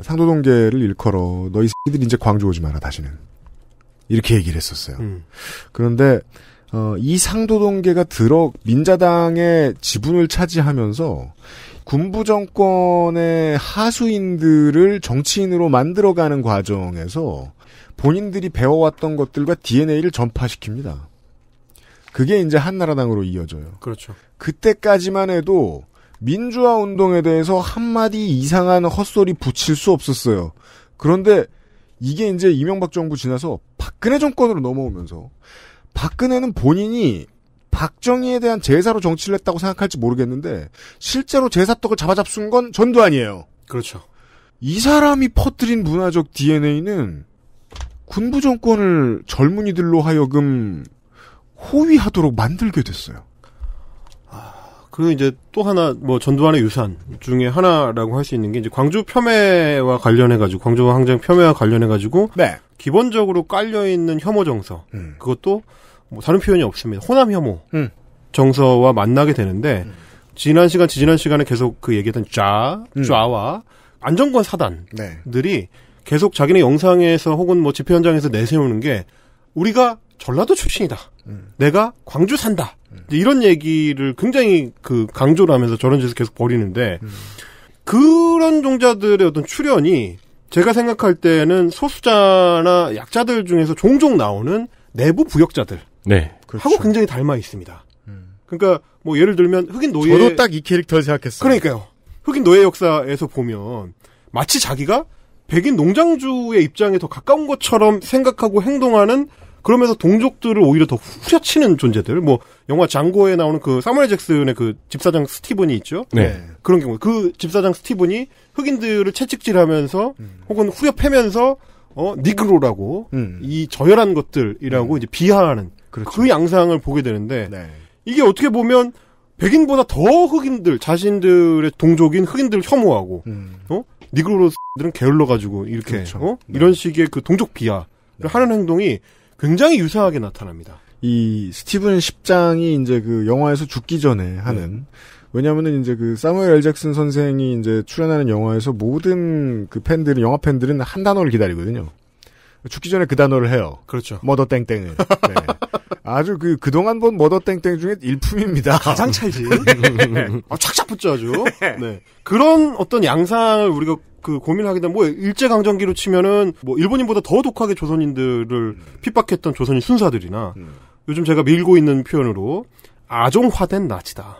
상도동계를 일컬어 너희 새끼들 이제 광주 오지 마라 다시는 이렇게 얘기를 했었어요. 그런데 이 상도동계가 민자당의 지분을 차지하면서 군부 정권의 하수인들을 정치인으로 만들어가는 과정에서 본인들이 배워왔던 것들과 DNA를 전파시킵니다. 그게 이제 한나라당으로 이어져요.
그렇죠.
그때까지만 해도 민주화 운동에 대해서 한마디 이상한 헛소리 붙일 수 없었어요. 그런데 이게 이제 이명박 정부 지나서 박근혜 정권으로 넘어오면서 박근혜는 본인이 박정희에 대한 제사로 정치를 했다고 생각할지 모르겠는데 실제로 제사떡을 잡아잡순 건 전두환이에요.
그렇죠.
이 사람이 퍼뜨린 문화적 DNA는 군부 정권을 젊은이들로 하여금 호위하도록 만들게 됐어요.
그리고 이제 또 하나 뭐 전두환의 유산 중에 하나라고 할 수 있는 게 이제 광주 폄훼와 관련해가지고 광주 항쟁 폄훼와 관련해가지고 기본적으로 깔려 있는 혐오 정서 그것도 뭐 다른 표현이 없습니다. 호남 혐오 정서와 만나게 되는데 지난 시간에 계속 그 얘기했던 좌와 안정권 사단들이 계속 자기네 영상에서 혹은 뭐 집회 현장에서 내세우는 게 우리가 전라도 출신이다. 내가 광주 산다. 이런 얘기를 굉장히 그 강조를 하면서 저런 짓을 계속 벌이는데 그런 종자들의 어떤 출현이 제가 생각할 때는 소수자나 약자들 중에서 종종 나오는 내부 부역자들 하고 굉장히 닮아 있습니다. 그러니까 뭐 예를 들면 흑인 노예
저도 딱 이 캐릭터를 생각했어요.
그러니까요. 흑인 노예 역사에서 보면 마치 자기가 백인 농장주의 입장에 더 가까운 것처럼 생각하고 행동하는 그러면서 동족들을 오히려 더 후려치는 존재들. 뭐 영화 장고에 나오는 그 사무엘 잭슨의 그 집사장 스티븐이 있죠.
네.
그런 경우 그 집사장 스티븐이 흑인들을 채찍질하면서 혹은 후려 패면서 니그로라고 이 저열한 것들이라고 이제 비하하는 그렇죠. 그 양상을 보게 되는데 네. 이게 어떻게 보면 백인보다 더 흑인들 자신들의 동족인 흑인들을 혐오하고 니그로들은 게을러가지고 이렇게
그렇죠. 네.
이런 식의 그 동족 비하를 하는 행동이 굉장히 유사하게 나타납니다.
이 스티븐 10장이 이제 그 영화에서 죽기 전에 하는 왜냐면은 이제 그 사무엘 L. 잭슨 선생이 이제 출연하는 영화에서 모든 그 팬들은 영화 팬들은 한 단어를 기다리거든요. 죽기 전에 그 단어를 해요.
그렇죠.
머더 땡땡을. 네. 아주 그동안 본 머더 땡땡 중에 일품입니다.
가장 찰지. 착착 붙죠, 아주. 네. 그런 어떤 양상을 우리가 그 고민하게 되면 뭐 일제강점기로 치면은 뭐 일본인보다 더 독하게 조선인들을 핍박했던 조선인 순사들이나 요즘 제가 밀고 있는 표현으로 아종화된 나치다.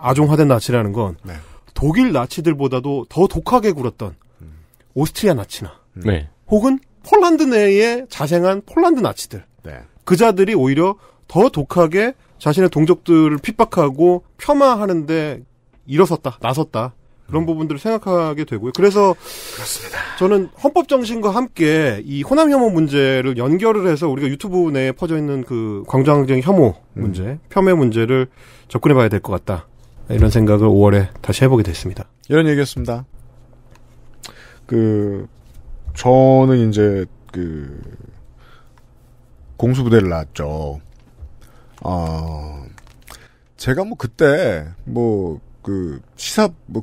아종화된 나치라는 건 네. 독일 나치들보다도 더 독하게 굴었던 오스트리아 나치나
네.
혹은 폴란드 내에 자생한 폴란드 나치들.
네.
그 자들이 오히려 더 독하게 자신의 동족들을 핍박하고 폄하하는데 나섰다. 그런 부분들을 생각하게 되고요. 그래서
그렇습니다.
저는 헌법 정신과 함께 이 호남 혐오 문제를 연결을 해서 우리가 유튜브 내에 퍼져 있는 그 광장적 혐오 문제, 폄훼 문제를 접근해 봐야 될 것 같다. 이런 생각을 5월에 다시 해보게 됐습니다.
이런 얘기였습니다. 저는 이제 공수부대를 나왔죠. 제가 그때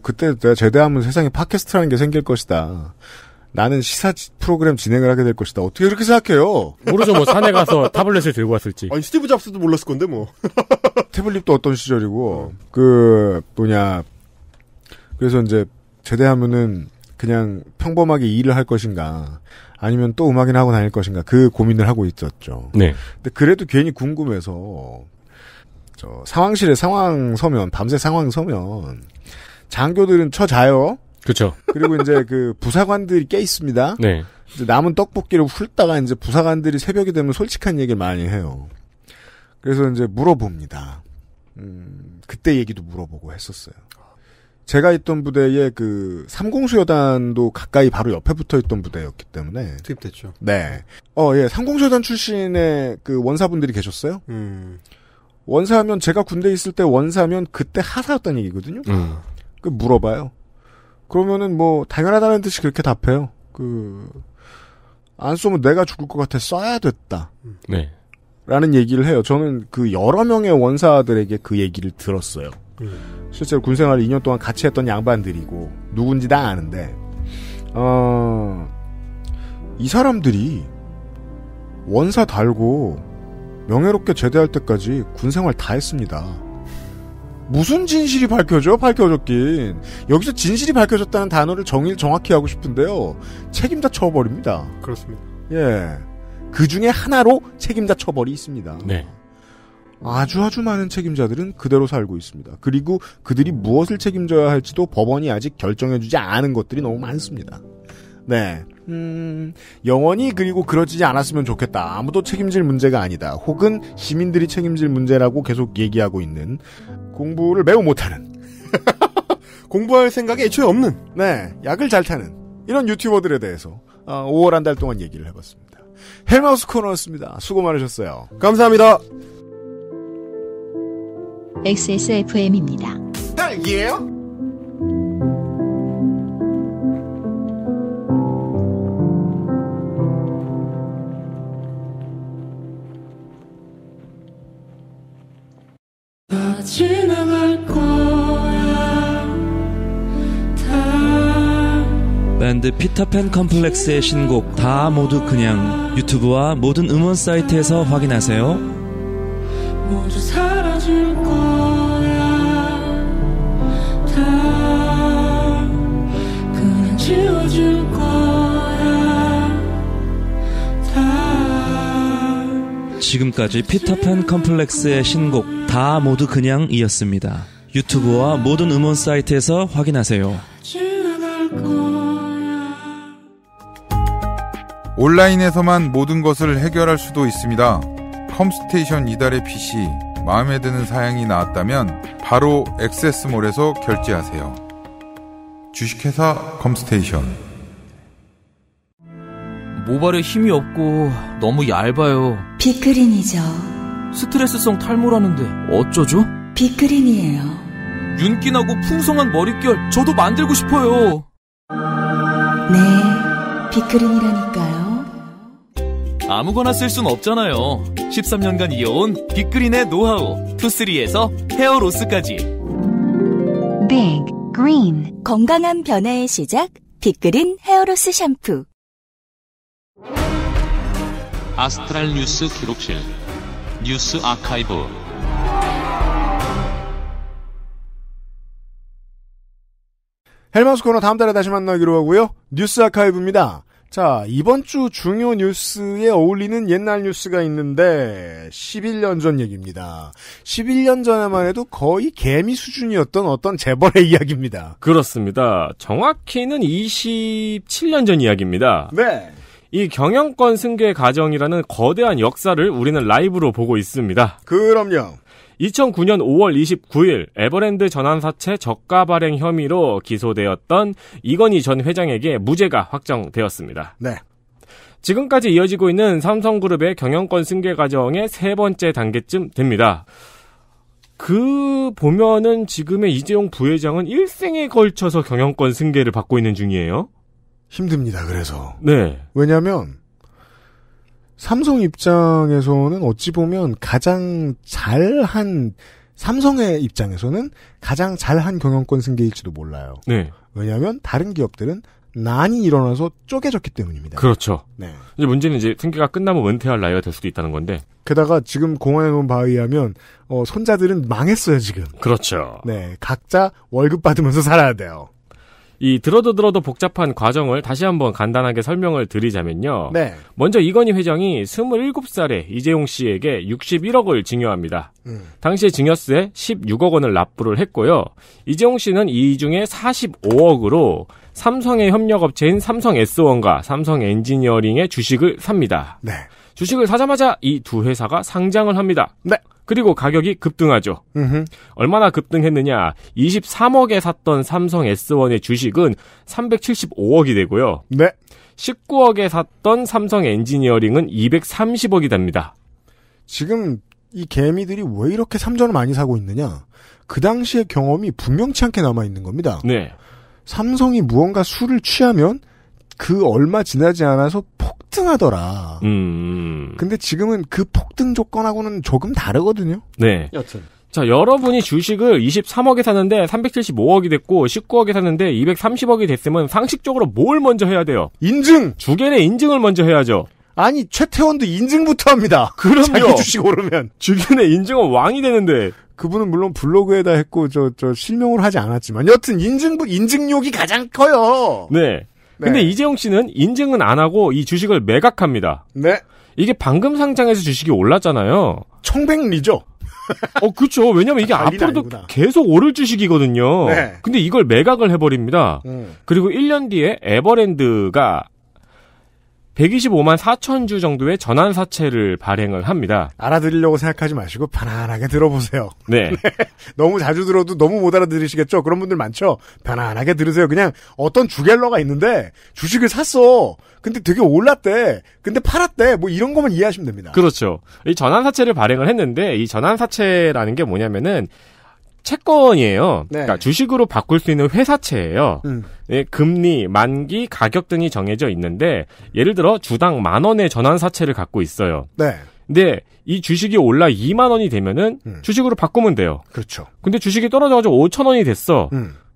그때 내가 제대하면 세상에 팟캐스트라는 게 생길 것이다. 나는 시사 프로그램 진행을 하게 될 것이다. 어떻게 그렇게 생각해요?
모르죠. 뭐 산에 가서 타블렛을 들고 왔을지.
아니 스티브 잡스도 몰랐을 건데 뭐.
태블릿도 어떤 시절이고 그래서 이제 제대하면은 그냥 평범하게 일을 할 것인가 아니면 또 음악이나 하고 다닐 것인가 그 고민을 하고 있었죠.
네.
근데 그래도 괜히 궁금해서 상황실에 밤새 상황 서면 장교들은 자요.
그렇죠.
그리고 이제 그 부사관들이 깨 있습니다.
네.
이제 남은 떡볶이를 훑다가 이제 부사관들이 새벽이 되면 솔직한 얘기를 많이 해요. 그래서 이제 물어봅니다. 그때 얘기도 물어보고 했었어요. 제가 있던 부대에 그 삼공수여단도 가까이 바로 옆에 붙어 있던 부대였기 때문에
투입됐죠.
네. 예, 삼공수여단 출신의 그 원사분들이 계셨어요. 원사하면 제가 군대에 있을 때 원사하면 그때 하사였다는 얘기거든요. 그 물어봐요. 그러면은 뭐 당연하다는 듯이 그렇게 답해요. 안 쏘면 내가 죽을 것 같아 써야 됐다.
네.
라는 얘기를 해요. 저는 그 여러 명의 원사들에게 그 얘기를 들었어요. 실제로 군생활을 2년 동안 같이 했던 양반들이고 누군지 다 아는데 이 사람들이 원사 달고 명예롭게 제대할 때까지 군생활 다 했습니다. 무슨 진실이 밝혀졌긴. 여기서 진실이 밝혀졌다는 단어를 정확히 하고 싶은데요. 책임자 처벌입니다.
그렇습니다.
예. 그 중에 하나로 책임자 처벌이 있습니다.
네.
아주 많은 책임자들은 그대로 살고 있습니다. 그리고 그들이 무엇을 책임져야 할지도 법원이 아직 결정해주지 않은 것들이 너무 많습니다. 네. 영원히 그리고 그러지 않았으면 좋겠다. 아무도 책임질 문제가 아니다. 혹은 시민들이 책임질 문제라고 계속 얘기하고 있는 공부를 매우 못하는
공부할 생각이 애초에 없는
네. 약을 잘 타는 이런 유튜버들에 대해서 5월 한 달 동안 얘기를 해봤습니다. 헬마우스 코너였습니다. 수고 많으셨어요.
감사합니다.
XSFM입니다.
딸기예요?
다 지나갈 거야. 다.
밴드 피터팬 컴플렉스의 신곡 다 모두 그냥 유튜브와 모든 음원 사이트에서 확인하세요.
모두 사라질 거야. 다 그냥 지워질 거야. 다.
지금까지 피터팬 컴플렉스의 신곡 다 모두 그냥이었습니다. 유튜브와 모든 음원 사이트에서 확인하세요.
지나갈 거야.
온라인에서만 모든 것을 해결할 수도 있습니다. 컴스테이션 이달의 PC 마음에 드는 사양이 나왔다면 바로 액세스몰에서 결제하세요. 주식회사 컴스테이션.
모발에 힘이 없고 너무 얇아요.
빅그린이죠.
스트레스성 탈모라는데 어쩌죠?
빅그린이에요.
윤기나고 풍성한 머릿결 저도 만들고 싶어요.
네, 빅그린이라니까요.
아무거나 쓸 순 없잖아요. 13년간 이어온 빅그린의 노하우 투쓰리에서 헤어로스까지.
빅 그린 건강한 변화의 시작 빅그린 헤어로스 샴푸.
아스트랄 뉴스 기록실 뉴스 아카이브.
헬마우스 코너 다음 달에 다시 만나기로 하고요. 뉴스 아카이브입니다. 자, 이번 주 중요 뉴스에 어울리는 옛날 뉴스가 있는데 11년 전 얘기입니다. 11년 전에만 해도 거의 개미 수준이었던 어떤 재벌의 이야기입니다.
그렇습니다. 정확히는 27년 전 이야기입니다.
네.
이 경영권 승계 과정이라는 거대한 역사를 우리는 라이브로 보고 있습니다.
그럼요.
2009년 5월 29일 에버랜드 전환사채 저가 발행 혐의로 기소되었던 이건희 전 회장에게 무죄가 확정되었습니다.
네.
지금까지 이어지고 있는 삼성그룹의 경영권 승계 과정의 세 번째 단계쯤 됩니다. 보면은 지금의 이재용 부회장은 일생에 걸쳐서 경영권 승계를 받고 있는 중이에요.
힘듭니다. 그래서.
네.
왜냐하면 삼성 입장에서는 어찌 보면 가장 잘한 삼성의 입장에서는 가장 잘한 경영권 승계일지도 몰라요.
네.
왜냐하면 다른 기업들은 난이 일어나서 쪼개졌기 때문입니다.
그렇죠.
네.
이제 문제는 이제 승계가 끝나면 은퇴할 나이가 될 수도 있다는 건데.
게다가 지금 공언해 놓은 바에 의하면 손자들은 망했어요 지금.
그렇죠.
네. 각자 월급 받으면서 살아야 돼요.
이 들어도 복잡한 과정을 다시 한번 간단하게 설명을 드리자면요.
네.
먼저 이건희 회장이 27살에 이재용 씨에게 61억을 증여합니다. 당시에 증여세 16억 원을 납부를 했고요. 이재용 씨는 이 중에 45억으로 삼성의 협력업체인 삼성 S1과 삼성 엔지니어링의 주식을 삽니다.
네.
주식을 사자마자 이 두 회사가 상장을 합니다.
네.
그리고 가격이 급등하죠. 얼마나 급등했느냐. 23억에 샀던 삼성 S1의 주식은 375억이 되고요.
네.
19억에 샀던 삼성 엔지니어링은 230억이 됩니다.
지금 이 개미들이 왜 이렇게 삼전을 많이 사고 있느냐. 그 당시의 경험이 분명치 않게 남아있는 겁니다.
네.
삼성이 무언가 술을 취하면 그 얼마 지나지 않아서 폭등하더라. 근데 지금은 그 폭등 조건하고는 조금 다르거든요.
네.
여튼.
자, 여러분이 주식을 23억에 샀는데 375억이 됐고 19억에 샀는데 230억이 됐으면 상식적으로 뭘 먼저 해야 돼요?
인증!
주변에 인증을 먼저 해야죠.
아니, 최태원도 인증부터 합니다.
그럼요.
자기 주식 오르면.
주변에 인증은 왕이 되는데.
그분은 물론 블로그에다 했고, 실명으로 하지 않았지만. 여튼 인증욕이 가장 커요.
네. 근데 이재용 씨는 인증은 안 하고 이 주식을 매각합니다.
네.
이게 방금 상장해서 주식이 올랐잖아요.
청백리죠.
그렇죠. 왜냐면 이게 앞으로도
아니구나.
계속 오를 주식이거든요.
네.
근데 이걸 매각을 해버립니다. 그리고 1년 뒤에 에버랜드가 125만 4천 주 정도의 전환사채를 발행을 합니다.
알아들으려고 생각하지 마시고 편안하게 들어보세요.
네.
네. 너무 자주 들어도 너무 못 알아들으시겠죠? 그런 분들 많죠? 편안하게 들으세요. 그냥 어떤 주갤러가 있는데 주식을 샀어. 근데 되게 올랐대. 근데 팔았대. 뭐 이런 거만 이해하시면 됩니다.
그렇죠. 이 전환사채를 발행을 했는데 이 전환사채라는 게 뭐냐면은 채권이에요.
네.
그러니까 주식으로 바꿀 수 있는 회사채예요. 예, 금리, 만기, 가격 등이 정해져 있는데 예를 들어 주당 10,000원의 전환사채를 갖고 있어요.
네.
근데 이 주식이 올라 2만 원이 되면은 주식으로 바꾸면 돼요.
그렇죠.
근데 주식이 떨어져가지고 5,000원이 됐어.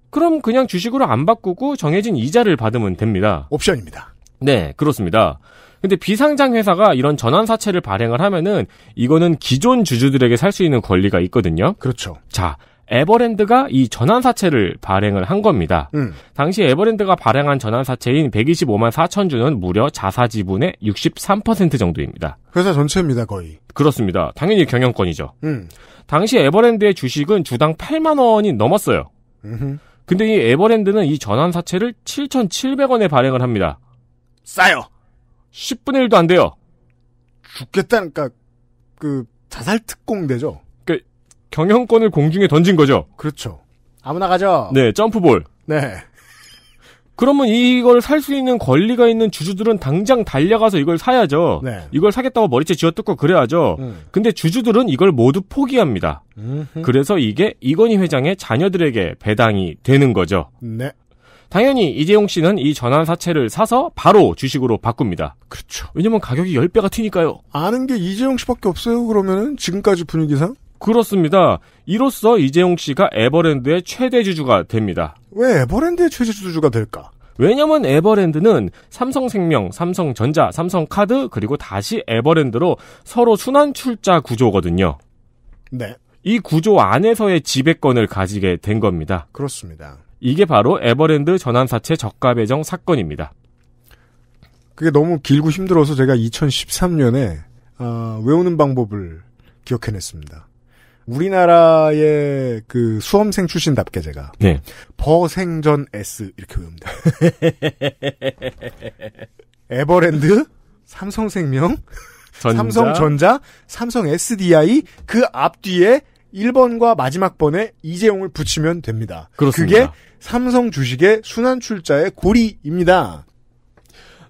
그럼 그냥 주식으로 안 바꾸고 정해진 이자를 받으면 됩니다.
옵션입니다.
네, 그렇습니다. 근데 비상장 회사가 이런 전환사채를 발행을 하면은 이거는 기존 주주들에게 살 수 있는 권리가 있거든요.
그렇죠.
자, 에버랜드가 이 전환사채를 발행을 한 겁니다. 당시 에버랜드가 발행한 전환사채인 125만 4천 주는 무려 자사지분의 63% 정도입니다.
회사 전체입니다, 거의.
그렇습니다. 당연히 경영권이죠. 당시 에버랜드의 주식은 주당 8만 원이 넘었어요. 근데 이 에버랜드는 이 전환사채를 7,700원에 발행을 합니다.
싸요.
10분의 1도 안 돼요.
죽겠다는, 그러니까 그 자살 특공대죠.
그러니까 경영권을 공중에 던진 거죠.
그렇죠. 아무나 가죠.
네, 점프볼.
네.
그러면 이걸 살 수 있는 권리가 있는 주주들은 당장 달려가서 이걸 사야죠.
네.
이걸 사겠다고 머리채 쥐어뜯고 그래야죠. 근데 주주들은 이걸 모두 포기합니다. 그래서 이게 이건희 회장의 자녀들에게 배당이 되는 거죠.
네.
당연히 이재용 씨는 이 전환 사채를 사서 바로 주식으로 바꿉니다.
그렇죠.
왜냐면 가격이 10배가 튀니까요.
아는 게 이재용 씨밖에 없어요. 그러면은 지금까지 분위기상?
그렇습니다. 이로써 이재용 씨가 에버랜드의 최대 주주가 됩니다.
왜 에버랜드의 최대 주주가 될까?
왜냐면 에버랜드는 삼성생명, 삼성전자, 삼성카드 그리고 다시 에버랜드로 서로 순환 출자 구조거든요.
네.
이 구조 안에서의 지배권을 가지게 된 겁니다.
그렇습니다.
이게 바로 에버랜드 전환사채 저가 배정 사건입니다.
그게 너무 길고 힘들어서 제가 2013년에 외우는 방법을 기억해냈습니다. 우리나라의 그 수험생 출신답게 제가
네.
버생전 S 이렇게 외웁니다. 에버랜드, 삼성생명, 삼성전자, 삼성 SDI 그 앞뒤에 1번과 마지막 번에 이재용을 붙이면 됩니다.
그렇습니다.
그게 삼성 주식의 순환 출자의 고리입니다.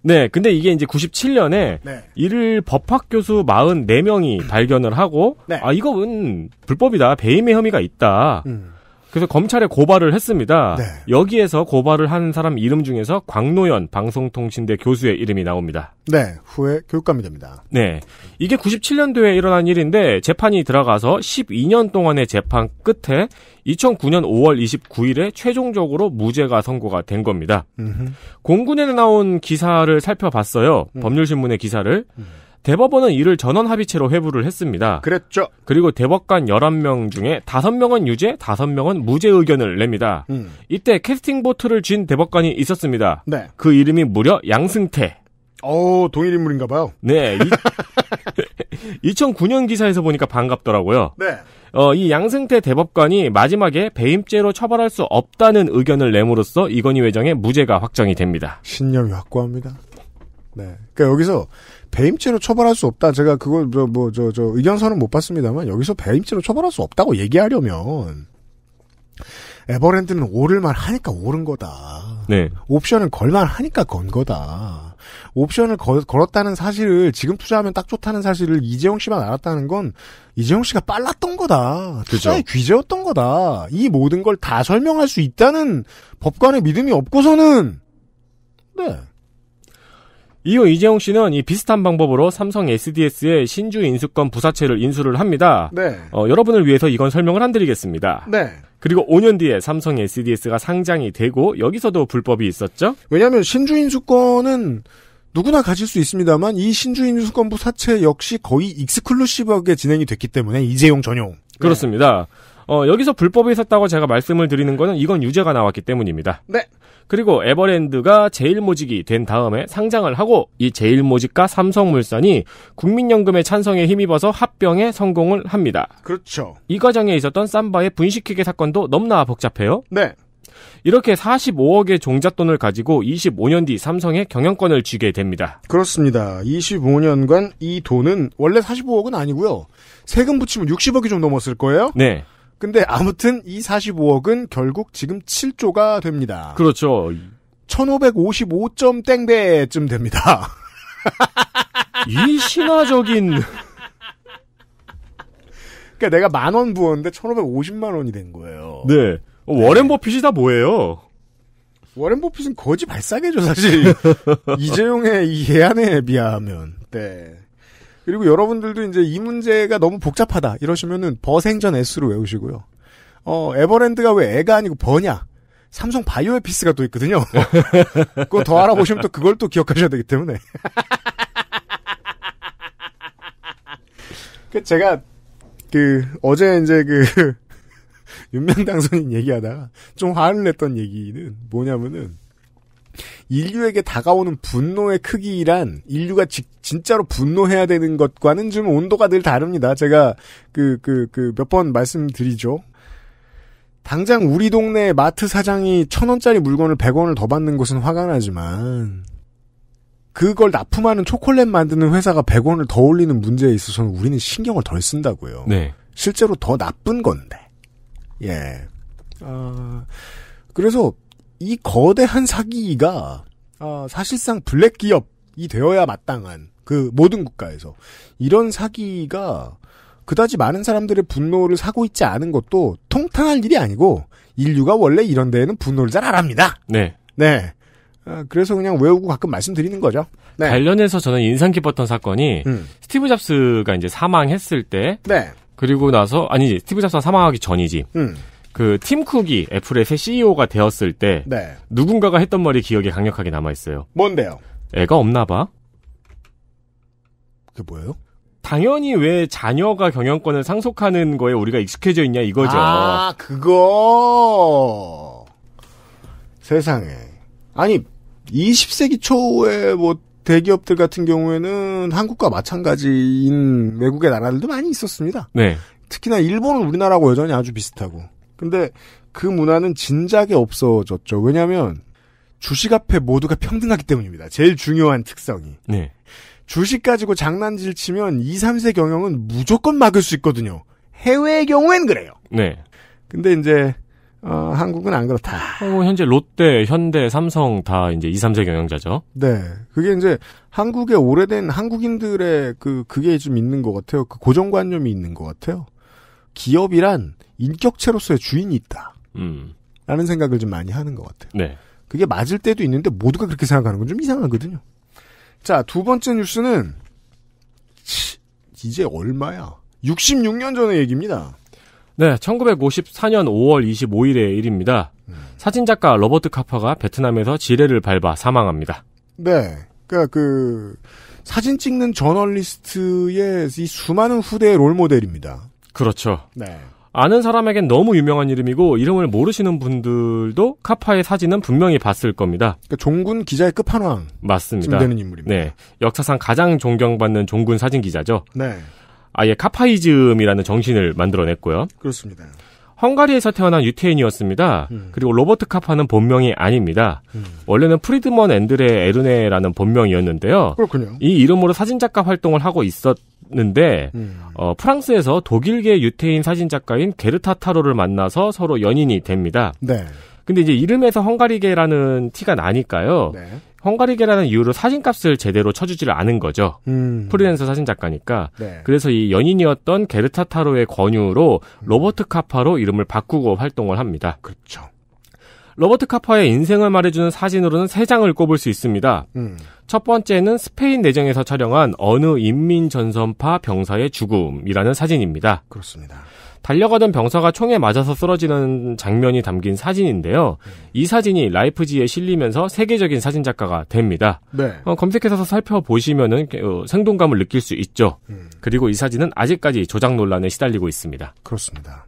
네, 근데 이게 이제 97년에
네.
이를 법학 교수 44명이 발견을 하고
네.
아 이건 불법이다. 배임의 혐의가 있다. 그래서 검찰에 고발을 했습니다.
네.
여기에서 고발을 한 사람 이름 중에서 광노현 방송통신대 교수의 이름이 나옵니다.
네, 후에 교육감이 됩니다.
네, 이게 97년도에 일어난 일인데 재판이 들어가서 12년 동안의 재판 끝에 2009년 5월 29일에 최종적으로 무죄가 선고가 된 겁니다. 공군에 나온 기사를 살펴봤어요. 법률신문의 기사를. 대법원은 이를 전원 합의체로 회부를 했습니다.
그랬죠.
그리고 대법관 11명 중에 5명은 유죄, 5명은 무죄 의견을 냅니다. 이때 캐스팅 보트를 쥔 대법관이 있었습니다.
네.
그 이름이 무려 양승태.
동일 인물인가 봐요.
네. 2009년 기사에서 보니까 반갑더라고요.
네.
이 양승태 대법관이 마지막에 배임죄로 처벌할 수 없다는 의견을 내므로써 이건희 회장의 무죄가 확정이 됩니다.
신념이 확고합니다. 네. 그러니까 여기서 배임죄로 처벌할 수 없다. 제가 그걸 의견서는 못 봤습니다만 여기서 배임죄로 처벌할 수 없다고 얘기하려면 에버랜드는 오를만 하니까 오른 거다.
네.
옵션을 걸만 하니까 건 거다. 옵션을 걸었다는 사실을 지금 투자하면 딱 좋다는 사실을 이재용 씨만 알았다는 건 이재용 씨가 빨랐던 거다. 투자의 귀재였던 거다. 이 모든 걸 다 설명할 수 있다는 법관의 믿음이 없고서는 네.
이후 이재용 씨는 이 비슷한 방법으로 삼성 SDS의 신주 인수권 부사채를 인수를 합니다.
네.
여러분을 위해서 이건 설명을 안 드리겠습니다.
네.
그리고 5년 뒤에 삼성 SDS가 상장이 되고 여기서도 불법이 있었죠?
왜냐하면 신주 인수권은 누구나 가질 수 있습니다만 이 신주 인수권 부사채 역시 거의 익스클루시브하게 진행이 됐기 때문에 이재용 전용.
그렇습니다. 여기서 불법이 있었다고 제가 말씀을 드리는 거는 이건 유죄가 나왔기 때문입니다.
네.
그리고 에버랜드가 제일모직이 된 다음에 상장을 하고 이 제일모직과 삼성물산이 국민연금의 찬성에 힘입어서 합병에 성공을 합니다.
그렇죠.
이 과정에 있었던 삼바의 분식회계 사건도 너무나 복잡해요.
네.
이렇게 45억의 종잣돈을 가지고 25년 뒤 삼성의 경영권을 쥐게 됩니다.
그렇습니다. 25년간 이 돈은 원래 45억은 아니고요. 세금 붙이면 60억이 좀 넘었을 거예요.
네.
근데 아무튼 이 45억은 결국 지금 7조가 됩니다.
그렇죠.
1555점 땡배쯤 됩니다.
이 신화적인.
그러니까 내가 10,000원 부었는데 1550만 원이 된 거예요.
네. 워렌 버핏이 다 뭐예요?
워렌 버핏은 거지 발사계죠, 사실. 이재용의 이 해안에 비하면. 네. 그리고 여러분들도 이제 이 문제가 너무 복잡하다 이러시면은 버생전 S로 외우시고요. 에버랜드가 왜 애가 아니고 버냐? 삼성 바이오에피스가 또 있거든요. 그거 더 알아보시면 또 그걸 또 기억하셔야 되기 때문에. 제가 어제 이제 윤명당선인 얘기하다가 좀 화를 냈던 얘기는 뭐냐면은 인류에게 다가오는 분노의 크기란 인류가 진짜로 분노해야 되는 것과는 좀 온도가 늘 다릅니다. 제가 몇 번 말씀드리죠. 당장 우리 동네 마트 사장이 1,000원짜리 물건을 100원을 더 받는 것은 화가 나지만 그걸 납품하는 초콜릿 만드는 회사가 100원을 더 올리는 문제에 있어서는 우리는 신경을 덜 쓴다고요.
네.
실제로 더 나쁜 건데. 예. 그래서 이 거대한 사기가 사실상 블랙 기업이 되어야 마땅한 그 모든 국가에서 이런 사기가 그다지 많은 사람들의 분노를 사고 있지 않은 것도 통탄할 일이 아니고 인류가 원래 이런 데에는 분노를 잘 안 합니다.
네.
네. 그래서 그냥 외우고 가끔 말씀드리는 거죠. 네.
관련해서 저는 인상 깊었던 사건이 스티브 잡스가 이제 사망했을 때
네.
그리고 나서 아니지 스티브 잡스가 사망하기 전이지. 그 팀 쿡이 애플의 새 CEO가 되었을 때
네.
누군가가 했던 말이 기억에 강력하게 남아 있어요.
뭔데요?
애가 없나 봐.
그게 뭐예요?
당연히 왜 자녀가 경영권을 상속하는 거에 우리가 익숙해져 있냐 이거죠.
아, 그거. 세상에. 아니 20세기 초에 뭐 대기업들 같은 경우에는 한국과 마찬가지인 외국의 나라들도 많이 있었습니다.
네.
특히나 일본은 우리나라하고 여전히 아주 비슷하고. 근데 그 문화는 진작에 없어졌죠. 왜냐하면 주식 앞에 모두가 평등하기 때문입니다. 제일 중요한 특성이.
네.
주식 가지고 장난질 치면 2, 3세 경영은 무조건 막을 수 있거든요. 해외의 경우엔 그래요.
네.
근데 이제 한국은 안 그렇다.
현재 롯데, 현대, 삼성 다 이제 2, 3세 경영자죠.
네. 그게 이제 한국의 오래된 한국인들의 그게 좀 있는 것 같아요. 그 고정관념이 있는 것 같아요. 기업이란 인격체로서의 주인이 있다. 라는 생각을 좀 많이 하는 것 같아요.
네.
그게 맞을 때도 있는데 모두가 그렇게 생각하는 건 좀 이상하거든요. 자, 두 번째 뉴스는 이제 얼마야? 66년 전의 얘기입니다.
네, 1954년 5월 25일의 일입니다. 사진작가 로버트 카퍼가 베트남에서 지뢰를 밟아 사망합니다.
네, 그러니까 사진 찍는 저널리스트의 이 수많은 후대의 롤모델입니다.
그렇죠.
네.
아는 사람에겐 너무 유명한 이름이고 이름을 모르시는 분들도 카파의 사진은 분명히 봤을 겁니다.
그러니까 종군 기자의 끝판왕.
맞습니다.
되는 인물입니다.
네, 역사상 가장 존경받는 종군 사진 기자죠.
네.
아예 카파이즘이라는 정신을 만들어냈고요.
그렇습니다.
헝가리에서 태어난 유태인이었습니다. 그리고 로버트 카파는 본명이 아닙니다. 원래는 프리드먼 앤드레 에르네라는 본명이었는데요.
그렇군요.
이 이름으로 사진작가 활동을 하고 있었는데 프랑스에서 독일계 유태인 사진작가인 게르타 타로를 만나서 서로 연인이 됩니다.
네.
근데 이제 이름에서 헝가리계라는 티가 나니까요.
네.
헝가리계라는 이유로 사진값을 제대로 쳐주지를 않은 거죠. 프리랜서 사진작가니까.
네.
그래서 이 연인이었던 게르타 타로의 권유로 로버트 카파로 이름을 바꾸고 활동을 합니다.
그렇죠.
로버트 카파의 인생을 말해주는 사진으로는 3장을 꼽을 수 있습니다. 첫 번째는 스페인 내정에서 촬영한 어느 인민전선파 병사의 죽음이라는 사진입니다.
그렇습니다.
달려가던 병사가 총에 맞아서 쓰러지는 장면이 담긴 사진인데요. 이 사진이 라이프지에 실리면서 세계적인 사진작가가 됩니다.
네.
검색해서 살펴보시면은 생동감을 느낄 수 있죠. 그리고 이 사진은 아직까지 조작 논란에 시달리고 있습니다.
그렇습니다.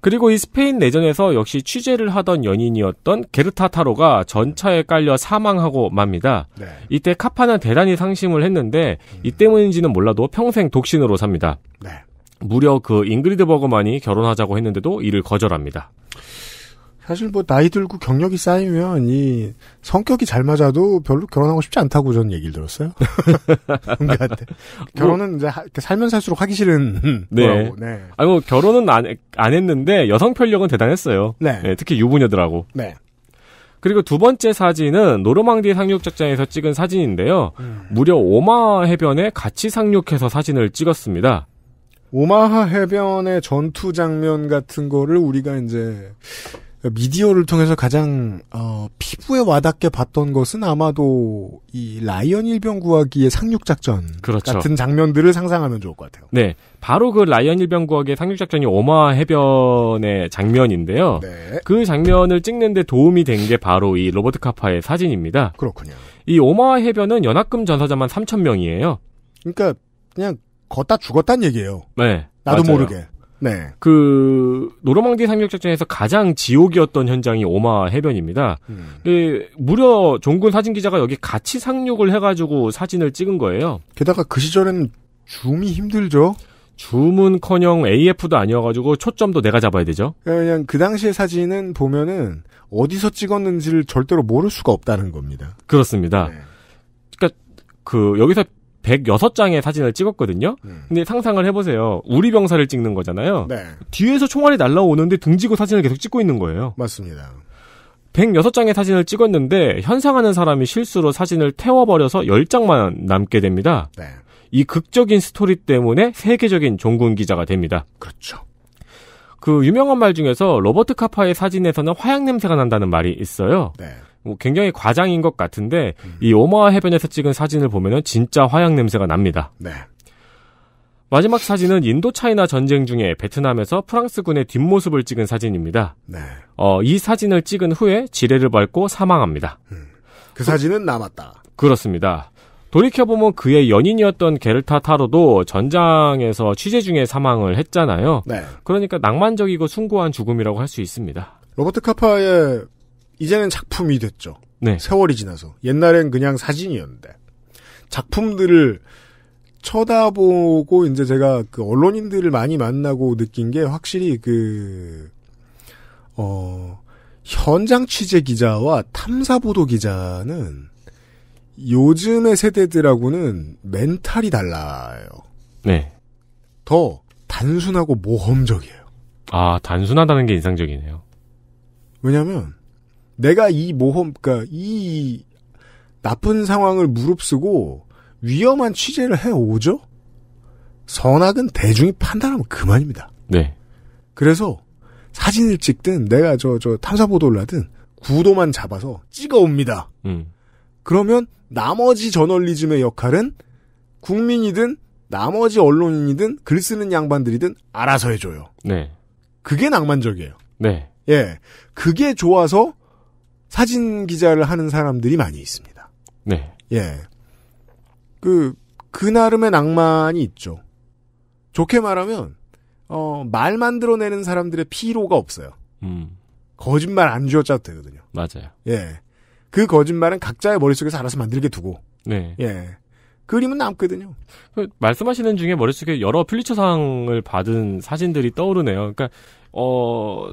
그리고 이 스페인 내전에서 역시 취재를 하던 연인이었던 게르타 타로가 전차에 깔려 사망하고 맙니다.
네.
이때 카파는 대단히 상심을 했는데 이 때문인지는 몰라도 평생 독신으로 삽니다.
네.
무려 잉그리드 버그만이 결혼하자고 했는데도 이를 거절합니다.
사실 나이 들고 경력이 쌓이면 이 성격이 잘 맞아도 별로 결혼하고 싶지 않다고 저는 얘기를 들었어요. 은비한테. 결혼은 이제 살면 살수록 하기 싫은
네.
거라고. 네.
결혼은 안 했는데 여성 편력은 대단했어요.
네.
네, 특히 유부녀들하고.
네.
그리고 두 번째 사진은 노르망디 상륙작전에서 찍은 사진인데요. 무려 오마하 해변에 같이 상륙해서 사진을 찍었습니다.
오마하 해변의 전투 장면 같은 거를 우리가 이제 미디어를 통해서 가장 피부에 와닿게 봤던 것은 아마도 이 라이언 일병 구하기의 상륙작전
그렇죠.
같은 장면들을 상상하면 좋을 것 같아요.
네, 바로 그 라이언 일병 구하기의 상륙작전이 오마하 해변의 장면인데요.
네.
그 장면을 찍는데 도움이 된 게 바로 이 로버트 카파의 사진입니다.
그렇군요.
이 오마하 해변은 연합금 전사자만 3,000명이에요.
그러니까 그냥 걷다 죽었단 얘기예요.
네,
나도
맞아요.
모르게. 네.
노르망디 상륙작전에서 가장 지옥이었던 현장이 오마하 해변입니다. 무려 종군 사진 기자가 여기 같이 상륙을 해가지고 사진을 찍은 거예요.
게다가 그 시절에는 줌이 힘들죠.
줌은커녕 AF도 아니어가지고 초점도 내가 잡아야 되죠.
그냥 그 당시의 사진은 보면은 어디서 찍었는지를 절대로 모를 수가 없다는 겁니다.
그렇습니다.
네.
여기서 106장의 사진을 찍었거든요. 근데 상상을 해보세요. 우리 병사를 찍는 거잖아요.
네.
뒤에서 총알이 날라오는데 등지고 사진을 계속 찍고 있는 거예요.
맞습니다.
106장의 사진을 찍었는데 현상하는 사람이 실수로 사진을 태워버려서 10장만 남게 됩니다.
네.
이 극적인 스토리 때문에 세계적인 종군 기자가 됩니다.
그렇죠.
그 유명한 말 중에서 로버트 카파의 사진에서는 화약 냄새가 난다는 말이 있어요.
네.
뭐 굉장히 과장인 것 같은데 이 오마하 해변에서 찍은 사진을 보면은 진짜 화약 냄새가 납니다.
네.
마지막 사진은 인도 차이나 전쟁 중에 베트남에서 프랑스군의 뒷모습을 찍은 사진입니다.
네.
이 사진을 찍은 후에 지뢰를 밟고 사망합니다.
그 사진은 남았다.
그렇습니다. 돌이켜보면 그의 연인이었던 게르타 타로도 전장에서 취재 중에 사망을 했잖아요.
네.
그러니까 낭만적이고 숭고한 죽음이라고 할 수 있습니다.
로버트 카파의 이제는 작품이 됐죠.
네.
세월이 지나서. 옛날엔 그냥 사진이었는데. 작품들을 쳐다보고 이제 제가 그 언론인들을 많이 만나고 느낀 게 확실히 현장 취재 기자와 탐사보도 기자는 요즘의 세대들하고는 멘탈이 달라요.
네.
더 단순하고 모험적이에요.
아, 단순하다는 게 인상적이네요.
왜냐면 내가 그러니까 이 나쁜 상황을 무릅쓰고 위험한 취재를 해오죠? 선악은 대중이 판단하면 그만입니다.
네.
그래서 사진을 찍든 내가 저 탐사보도를 하든 구도만 잡아서 찍어옵니다. 그러면 나머지 저널리즘의 역할은 국민이든 나머지 언론인이든 글 쓰는 양반들이든 알아서 해줘요.
네.
그게 낭만적이에요.
네.
예. 그게 좋아서 사진 기자를 하는 사람들이 많이 있습니다.
네.
예. 그 나름의 낭만이 있죠. 좋게 말하면, 말 만들어내는 사람들의 피로가 없어요. 거짓말 안 쥐어짜도 되거든요.
맞아요.
예. 그 거짓말은 각자의 머릿속에서 알아서 만들게 두고.
네.
예. 그림은 남거든요.
말씀하시는 중에 머릿속에 여러 필리처상을 받은 사진들이 떠오르네요. 그러니까,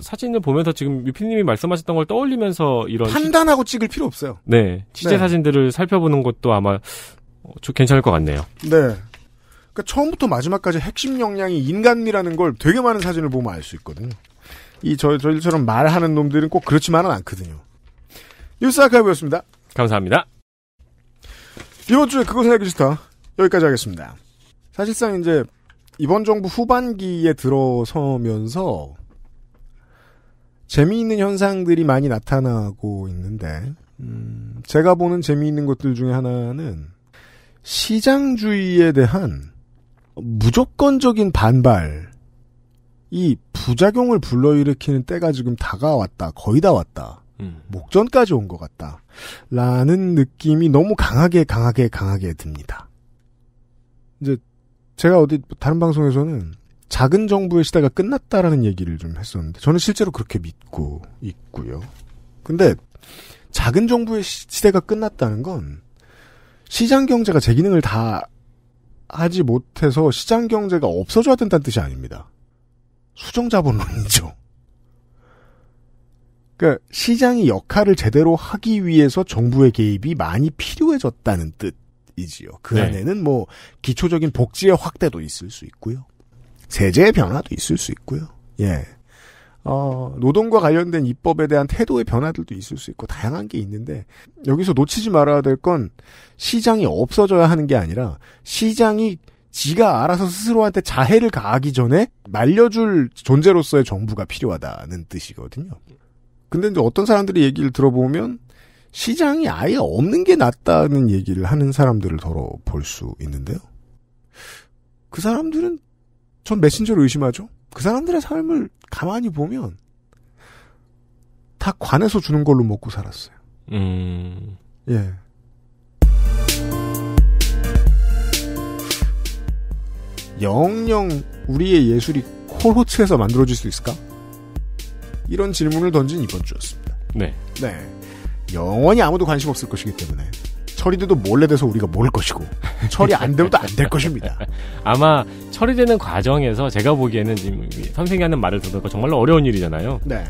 사진을 보면서 지금 유피님이 말씀하셨던 걸 떠올리면서 이런.
판단하고 찍을 필요 없어요.
네. 취재 사진들을 살펴보는 것도 아마 괜찮을 것 같네요.
네. 그러니까 처음부터 마지막까지 핵심 역량이 인간미라는 걸 되게 많은 사진을 보면 알 수 있거든요. 저희처럼 말하는 놈들은 꼭 그렇지만은 않거든요. 뉴스 아카이브였습니다.
감사합니다.
이번 주에 그것은 알기 싫다. 여기까지 하겠습니다. 사실상 이제 이번 정부 후반기에 들어서면서 재미있는 현상들이 많이 나타나고 있는데 제가 보는 재미있는 것들 중에 하나는 시장주의에 대한 무조건적인 반발이 부작용을 불러일으키는 때가 지금 다가왔다. 거의 다 왔다. 목전까지 온 것 같다. 라는 느낌이 너무 강하게 듭니다. 이제 제가 다른 방송에서는 작은 정부의 시대가 끝났다라는 얘기를 좀 했었는데 저는 실제로 그렇게 믿고 있고요. 근데 작은 정부의 시대가 끝났다는 건 시장 경제가 제 기능을 다 하지 못해서 시장 경제가 없어져야 된다는 뜻이 아닙니다. 수정자본론이죠. 그러니까 시장이 역할을 제대로 하기 위해서 정부의 개입이 많이 필요해졌다는 뜻이지요. 그
네.
안에는 뭐 기초적인 복지의 확대도 있을 수 있고요. 세제의 변화도 있을 수 있고요. 예. 노동과 관련된 입법에 대한 태도의 변화들도 있을 수 있고 다양한 게 있는데 여기서 놓치지 말아야 될 건 시장이 없어져야 하는 게 아니라 시장이 지가 알아서 스스로한테 자해를 가하기 전에 말려줄 존재로서의 정부가 필요하다는 뜻이거든요. 근데 이제 어떤 사람들이 얘기를 들어보면 시장이 아예 없는 게 낫다는 얘기를 하는 사람들을 더러 볼 수 있는데요. 그 사람들은 전 메신저를 의심하죠. 그 사람들의 삶을 가만히 보면 다 관에서 주는 걸로 먹고 살았어요. 예. 영영 우리의 예술이 콜호츠에서 만들어질 수 있을까? 이런 질문을 던진 이번 주였습니다.
네.
네. 영원히 아무도 관심 없을 것이기 때문에 처리돼도 몰래 돼서 우리가 모를 것이고 처리 안 되면 안 될 것입니다.
아마 처리되는 과정에서 제가 보기에는 지금 선생님이 하는 말을 들으니까 정말로 어려운 일이잖아요.
네.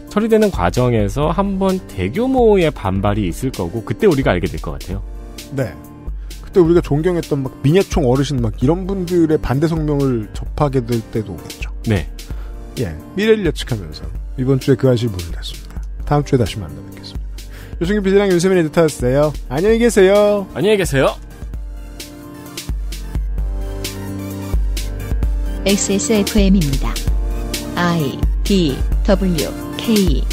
처리되는 과정에서 한번 대규모의 반발이 있을 거고 그때 우리가 알게 될 것 같아요.
네. 때 우리가 존경했던 막 민예총 어르신 막 이런 분들의 반대 성명을 접하게 될 때도 오겠죠.
네.
예, 미래를 예측하면서 이번 주에 그 아실 문을 냈습니다. 다음 주에 다시 만나뵙겠습니다. 유승규 PD랑 윤세민 에디터였어요. 안녕히 계세요.
안녕히 계세요.
XSFM입니다. I, D, W, K